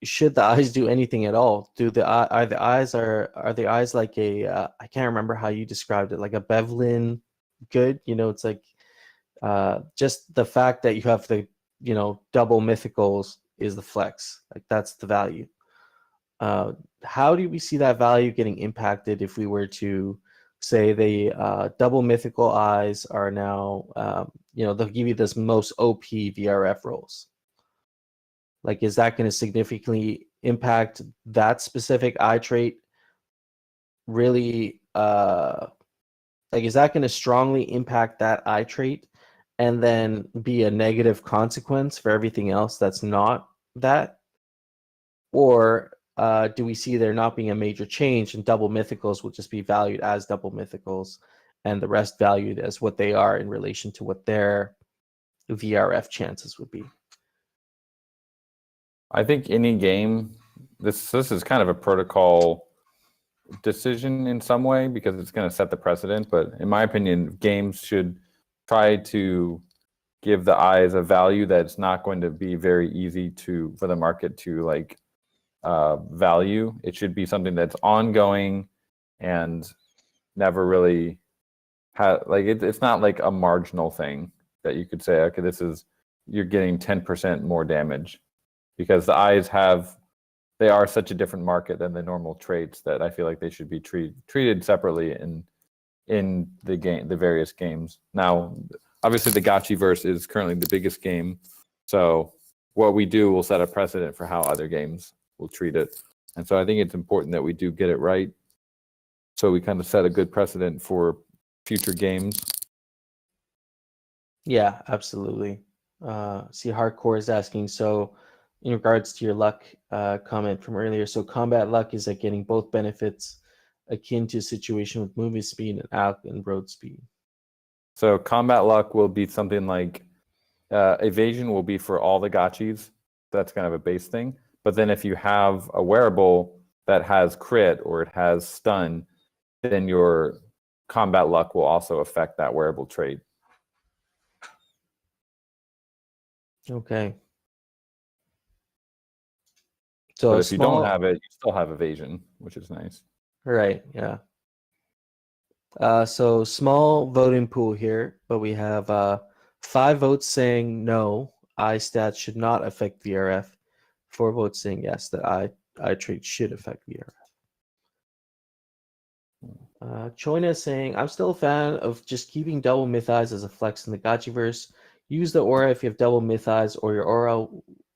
should the eyes do anything at all? Are the eyes like a I can't remember how you described it, like a Bevlin good? It's like just the fact that you have the double mythicals is the flex. Like that's the value. How do we see that value getting impacted if we were to say the double mythical eyes are now, they'll give you this most OP VRF rolls? Like, is that going to significantly impact that specific eye trait? Really, like, is that going to strongly impact that eye trait and then be a negative consequence for everything else that's not that? Or do we see there not being a major change and double mythicals will just be valued as double mythicals and the rest valued as what they are in relation to what their VRF chances would be? I think any game, this is kind of a protocol decision in some way because it's going to set the precedent. But in my opinion, games should try to give the eyes a value that's not going to be very easy for the market to like value. It should be something that's ongoing and never really it's not like a marginal thing that you could say, okay, you're getting 10% more damage, because the eyes they are such a different market than the normal traits that I feel like they should be treated separately in the various games. Now, obviously the Gotchiverse is currently the biggest game, so what we do will set a precedent for how other games will treat it. And so I think it's important that we do get it right, so we kind of set a good precedent for future games. Yeah, absolutely. See, Hardcore is asking, so in regards to your luck comment from earlier, so combat luck is like getting both benefits akin to a situation with movement speed and out and road speed. So combat luck will be something like evasion will be for all the gotchis. That's kind of a base thing. But then if you have a wearable that has crit or it has stun, then your combat luck will also affect that wearable trait. Okay. So but if you don't have it, you still have evasion, which is nice. Right, yeah. So small voting pool here, but we have 5 votes saying no, eye stats should not affect VRF. 4 votes saying yes, that eye trait should affect VRF. Choina is saying, I'm still a fan of just keeping double myth eyes as a flex in the Gotchiverse. Use the aura if you have double myth eyes, or your aura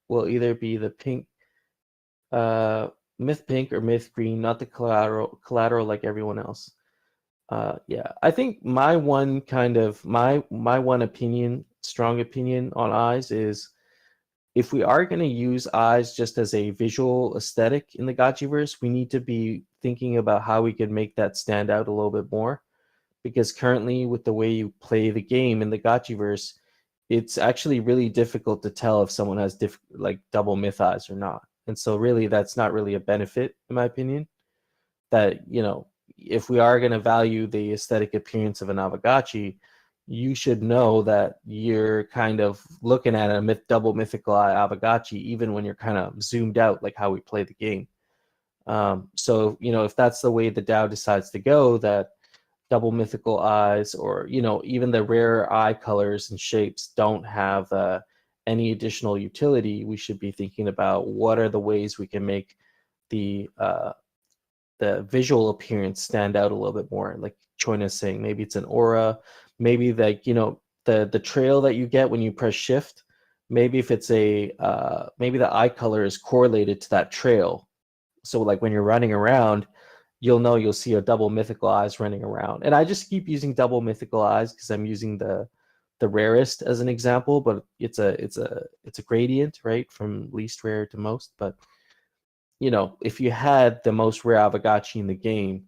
will either be the pink, myth pink or myth green, not the collateral like everyone else. Yeah, I think my one opinion, strong opinion on eyes is, if we are going to use eyes just as a visual aesthetic in the Gotchiverse, we need to be thinking about how we can make that stand out a little bit more. Because currently, with the way you play the game in the Gotchiverse, it's actually really difficult to tell if someone has double myth eyes or not. And so really, that's not really a benefit, in my opinion. That, if we are going to value the aesthetic appearance of an Aavegotchi, you should know that you're kind of looking at a double mythical eye Aavegotchi, even when you're kind of zoomed out, like how we play the game. So, if that's the way the DAO decides to go, that double mythical eyes, or, even the rare eye colors and shapes don't have any additional utility, we should be thinking about what are the ways we can make the visual appearance stand out a little bit more. Like Choina's saying, maybe it's an aura, maybe like, you know, the trail that you get when you press shift, maybe if it's a maybe the eye color is correlated to that trail. So like when you're running around, you'll see a double mythical eyes running around. And I just keep using double mythical eyes because I'm using the rarest as an example, but it's a gradient, right, from least rare to most. But you know, if you had the most rare Aavegotchi in the game,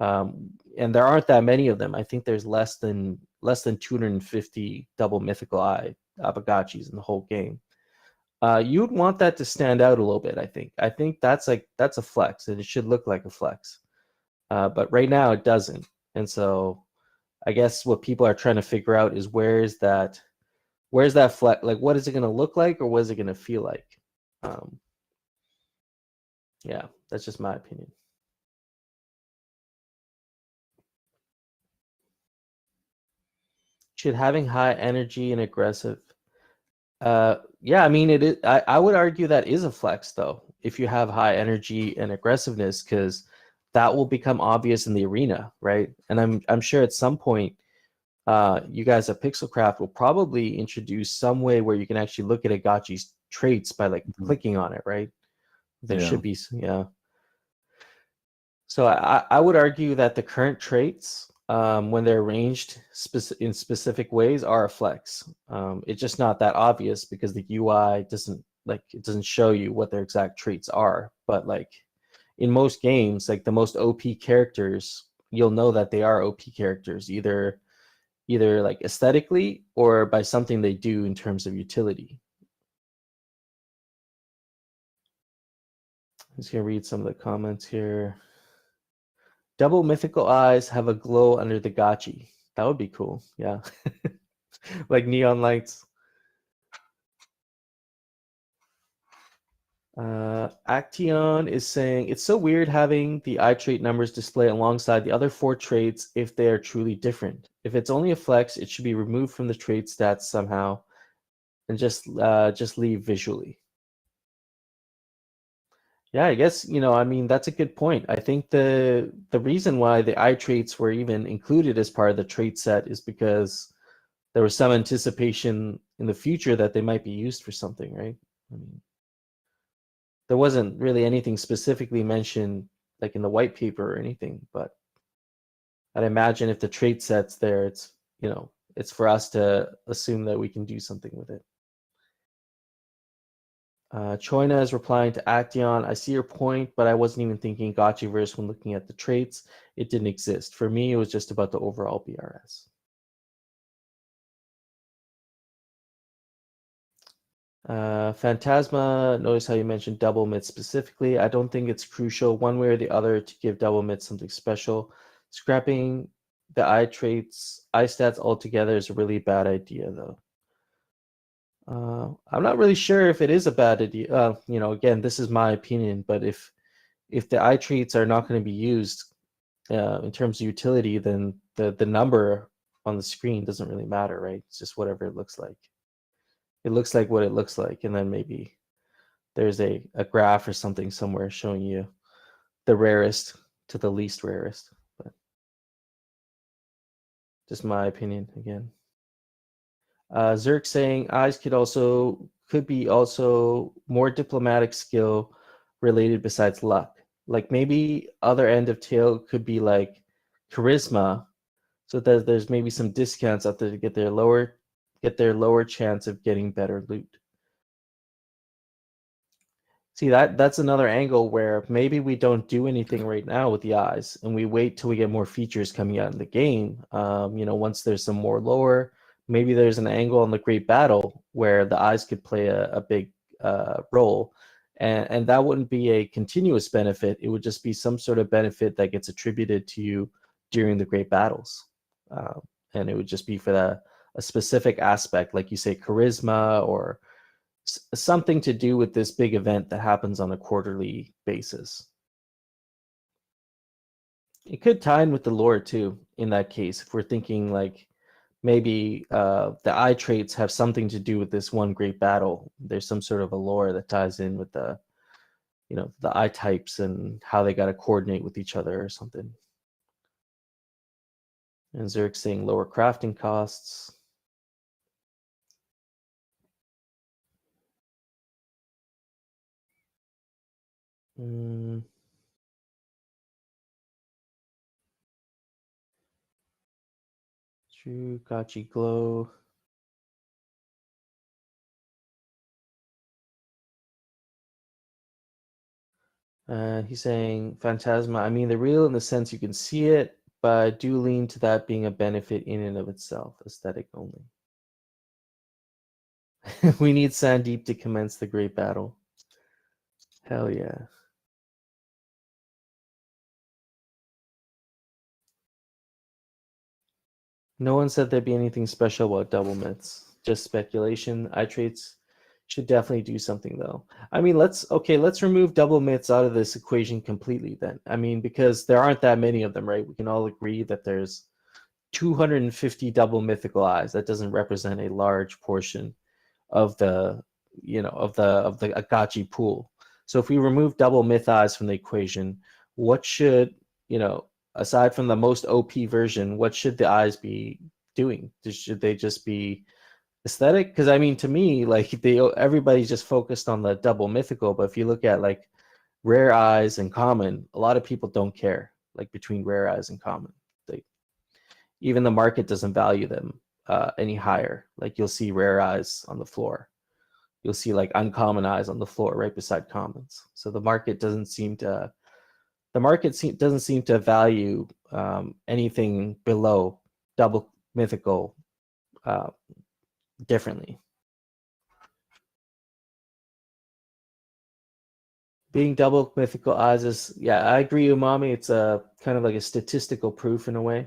and there aren't that many of them, I think there's less than 250 double mythical eye Aavegotchis in the whole game. You'd want that to stand out a little bit. I think that's a flex, and it should look like a flex. But right now it doesn't, and so I guess what people are trying to figure out is where's that flex? Like, what is it going to look like, or what is it going to feel like? Yeah, that's just my opinion. Should having high energy and aggressive? Yeah, I mean, it is. I would argue that is a flex, though, if you have high energy and aggressiveness, because that will become obvious in the arena, right? And I'm sure at some point, you guys at Pixelcraft will probably introduce some way where you can actually look at a Gotchi's traits by like clicking on it, right? There should be, yeah. So I would argue that the current traits, when they're arranged in specific ways, are a flex. It's just not that obvious because the UI doesn't show you what their exact traits are. But like in most games, like the most OP characters, you'll know that they are OP characters, either like aesthetically or by something they do in terms of utility. I'm just gonna read some of the comments here. Double mythical eyes have a glow under the Gotchi. That would be cool. Yeah. Like neon lights. Action is saying, it's so weird having the eye trait numbers display alongside the other 4 traits if they are truly different. If it's only a flex, it should be removed from the trait stats somehow and just leave visually. Yeah, I guess, you know, I mean, that's a good point. I think the reason why the eye traits were even included as part of the trait set is because there was some anticipation in the future that they might be used for something, right? I mean, there wasn't really anything specifically mentioned like in the white paper or anything, but I'd imagine if the trait set's there, it's, you know, it's for us to assume that we can do something with it. Choina is replying to Action. I see your point, but I wasn't even thinking Gotchiverse when looking at the traits. It didn't exist. For me, it was just about the overall BRS. Phantasma, notice how you mentioned double mid specifically. I don't think it's crucial one way or the other to give double mid something special. Scrapping the eye traits, eye stats altogether is a really bad idea, though. I'm not really sure if it is a bad idea. You know, again, this is my opinion, but if the eye traits are not going to be used in terms of utility, then the number on the screen doesn't really matter, right? It's just whatever it looks like. It looks like what it looks like, and then maybe there's a graph or something somewhere showing you the rarest to the least rarest. But just my opinion again. Zerk saying eyes could be also more diplomatic skill related besides luck. Like maybe other end of tail could be like charisma, so that there's maybe some discounts out there to get their lower chance of getting better loot. See, that's another angle where maybe we don't do anything right now with the eyes, and we wait till we get more features coming out in the game. You know, once there's some more lore, maybe there's an angle on the Great Battle where the eyes could play a big role, and that wouldn't be a continuous benefit. It would just be some sort of benefit that gets attributed to you during the Great Battles, and it would just be for a specific aspect, like you say, charisma or something to do with this big event that happens on a quarterly basis. It could tie in with the lore too, in that case, if we're thinking like maybe the eye traits have something to do with this one great battle. There's some sort of a lore that ties in with the, the eye types and how they got to coordinate with each other or something. And Zerk saying lower crafting costs. True, Gotchi Glow. He's saying Phantasma. I mean, they're real in the sense you can see it, but I do lean to that being a benefit in and of itself, aesthetic only. We need Sandeep to commence the great battle. Hell yeah. No one said there'd be anything special about double myths. Just speculation. Eye traits should definitely do something though. I mean, let's remove double myths out of this equation completely then. I mean, because there aren't that many of them, right? We can all agree that there's 250 double mythical eyes. That doesn't represent a large portion of the Aavegotchi pool. So if we remove double myth eyes from the equation, what should, aside from the most OP version, what should the eyes be doing? Should they just be aesthetic? Because I mean, to me, like everybody's just focused on the double mythical, but if you look at like rare eyes and common, a lot of people don't care like between rare eyes and common. Even the market doesn't value them any higher. Like you'll see rare eyes on the floor, you'll see like uncommon eyes on the floor right beside commons. So the market doesn't seem to value anything below double mythical differently. Being double mythical eyes is, yeah, I agree, Umami. It's a kind of like a statistical proof in a way.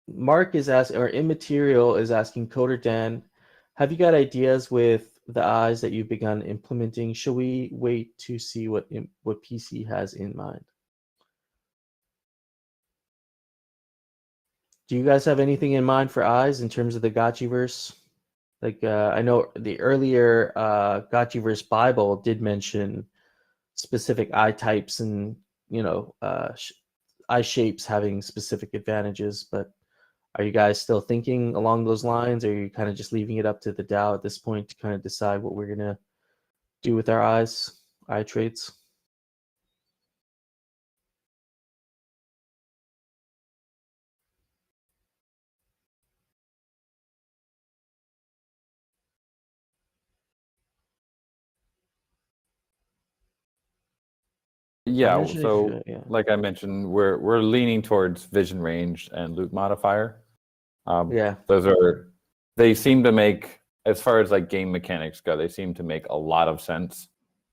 Mark is asking, or Immaterial is asking, Coder Dan, have you got ideas with the eyes that you've begun implementing? Should we wait to see what PC has in mind? Do you guys have anything in mind for eyes in terms of the Gotchiverse? Like I know the earlier Gotchiverse Bible did mention specific eye types and eye shapes having specific advantages, but are you guys still thinking along those lines, or are you kind of just leaving it up to the DAO at this point to kind of decide what we're gonna do with our eye traits? Yeah, so like I mentioned, we're leaning towards vision range and loot modifier. They seem to make, as far as like game mechanics go, they seem to make a lot of sense,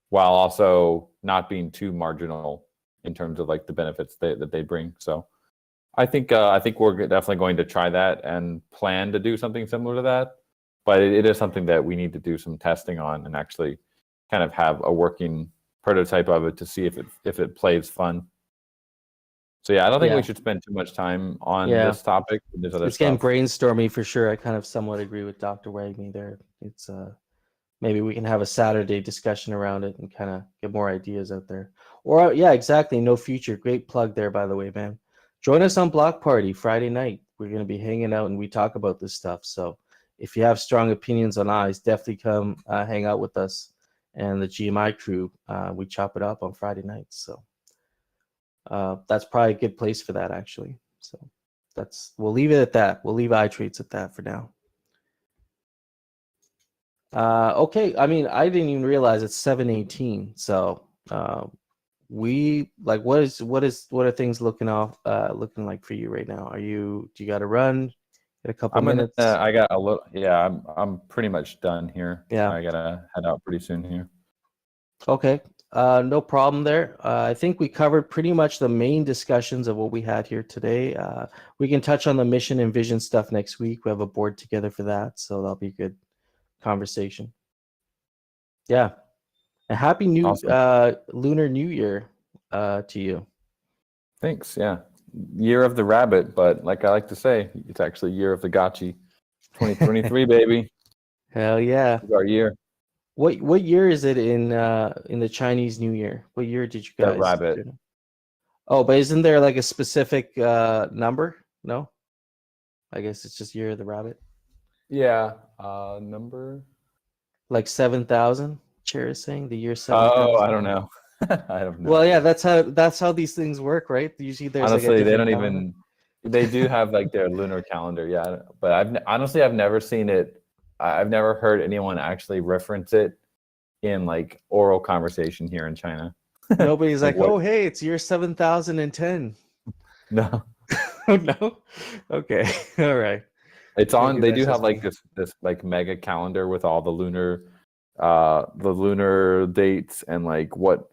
while also not being too marginal in terms of like the benefits that they bring. So I think we're definitely going to try that and plan to do something similar to that. But it is something that we need to do some testing on and actually kind of have a working prototype of it to see if it plays fun. So yeah, I don't think we should spend too much time on this topic. There's other it's getting brainstormy for sure. I kind of somewhat agree with Dr. Wagme there. It's maybe we can have a Saturday discussion around it and kind of get more ideas out there. Or yeah, exactly. No Future. Great plug there, by the way, man. Join us on Block Party Friday night. We're going to be hanging out and we talk about this stuff. So if you have strong opinions on eyes, definitely come hang out with us and the GMI crew. We chop it up on Friday nights. So that's probably a good place for that, actually. So we'll leave it at that. We'll leave eye traits at that for now. Okay, I mean, I didn't even realize it's 7:18. So we like what are things looking like for you right now? Do you got to run? Get a couple minutes. I got a little. Yeah, I'm pretty much done here. Yeah, I gotta head out pretty soon here. Okay, no problem there. I think we covered pretty much the main discussions of what we had here today. We can touch on the mission and vision stuff next week. We have a board together for that, so that'll be a good conversation. Yeah, a happy Lunar New Year to you. Thanks. Yeah. year of the rabbit, but like I like to say, it's actually year of the gotchi. 2023, baby. Hell yeah. It's our year. What year is it in the Chinese New Year? What year did you The guys rabbit. do? Oh, but isn't there like a specific number? No? I guess it's just year of the rabbit. Yeah. Number. Like 7,000? Chair is saying the year 7,000. Oh, I don't know. I have no Well, idea. yeah, that's how these things work, right? Usually there's Honestly, like a they different don't calendar. even. They do have like their lunar calendar, yeah. But I've never seen it. I've never heard anyone actually reference it in like oral conversation here in China. Nobody's like, what- oh, hey, it's year 7,010. No, Oh, no? Okay. All right. it's on. Maybe They that's do have just like me. this like mega calendar with all the lunar dates and like what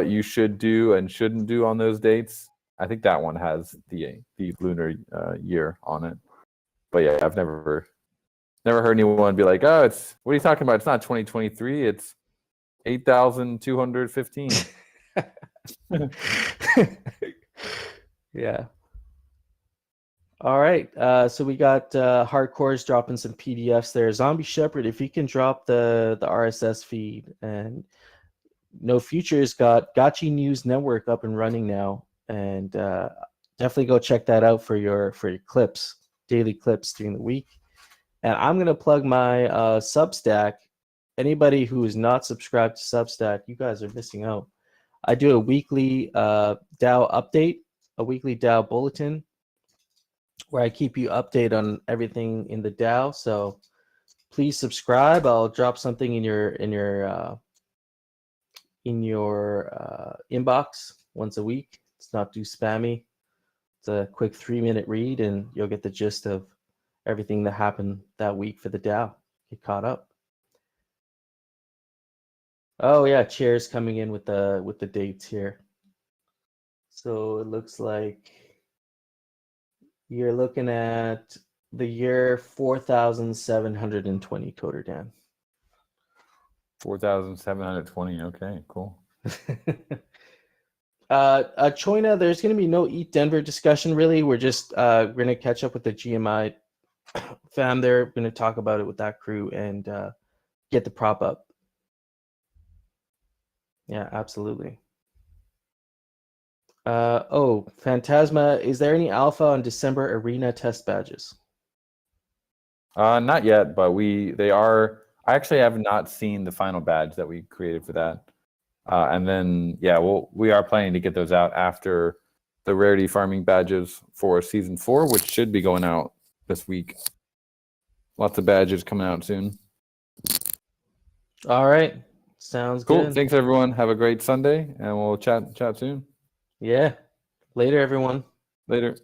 you should do and shouldn't do on those dates. I think that one has the lunar year on it. But yeah, I've never heard anyone be like, "Oh, it's what are you talking about? It's not 2023. It's 8,215." Yeah. All right. So we got Hardcore's dropping some PDFs there. Zombie Shepherd, if you can drop the RSS feed, and No Future's got Gotchi News Network up and running now, and definitely go check that out for your clips, daily clips during the week. And I'm gonna plug my Substack. Anybody who is not subscribed to Substack, you guys are missing out. I do a weekly DAO update, a weekly DAO bulletin, where I keep you updated on everything in the DAO. So please subscribe. I'll drop something in your inbox once a week. It's not too spammy. It's a quick 3-minute read, and you'll get the gist of everything that happened that week for the DAO. Get caught up. Oh yeah, Chair's coming in with the dates here. So it looks like you're looking at the year 4,720, Coder Dan. 4,720. Okay, cool. Choina, there's going to be no Eat Denver discussion really. We're just going to catch up with the GMI fam there. Going to talk about it with that crew and get the prop up. Yeah, absolutely. Oh, Phantasma, is there any alpha on December arena test badges? Not yet, but they are. I actually have not seen the final badge that we created for that. And then yeah, we are planning to get those out after the rarity farming badges for season 4, which should be going out this week. Lots of badges coming out soon. All right. Sounds Cool. good. Thanks everyone. Have a great Sunday, and we'll chat soon. Yeah. Later, everyone. Later.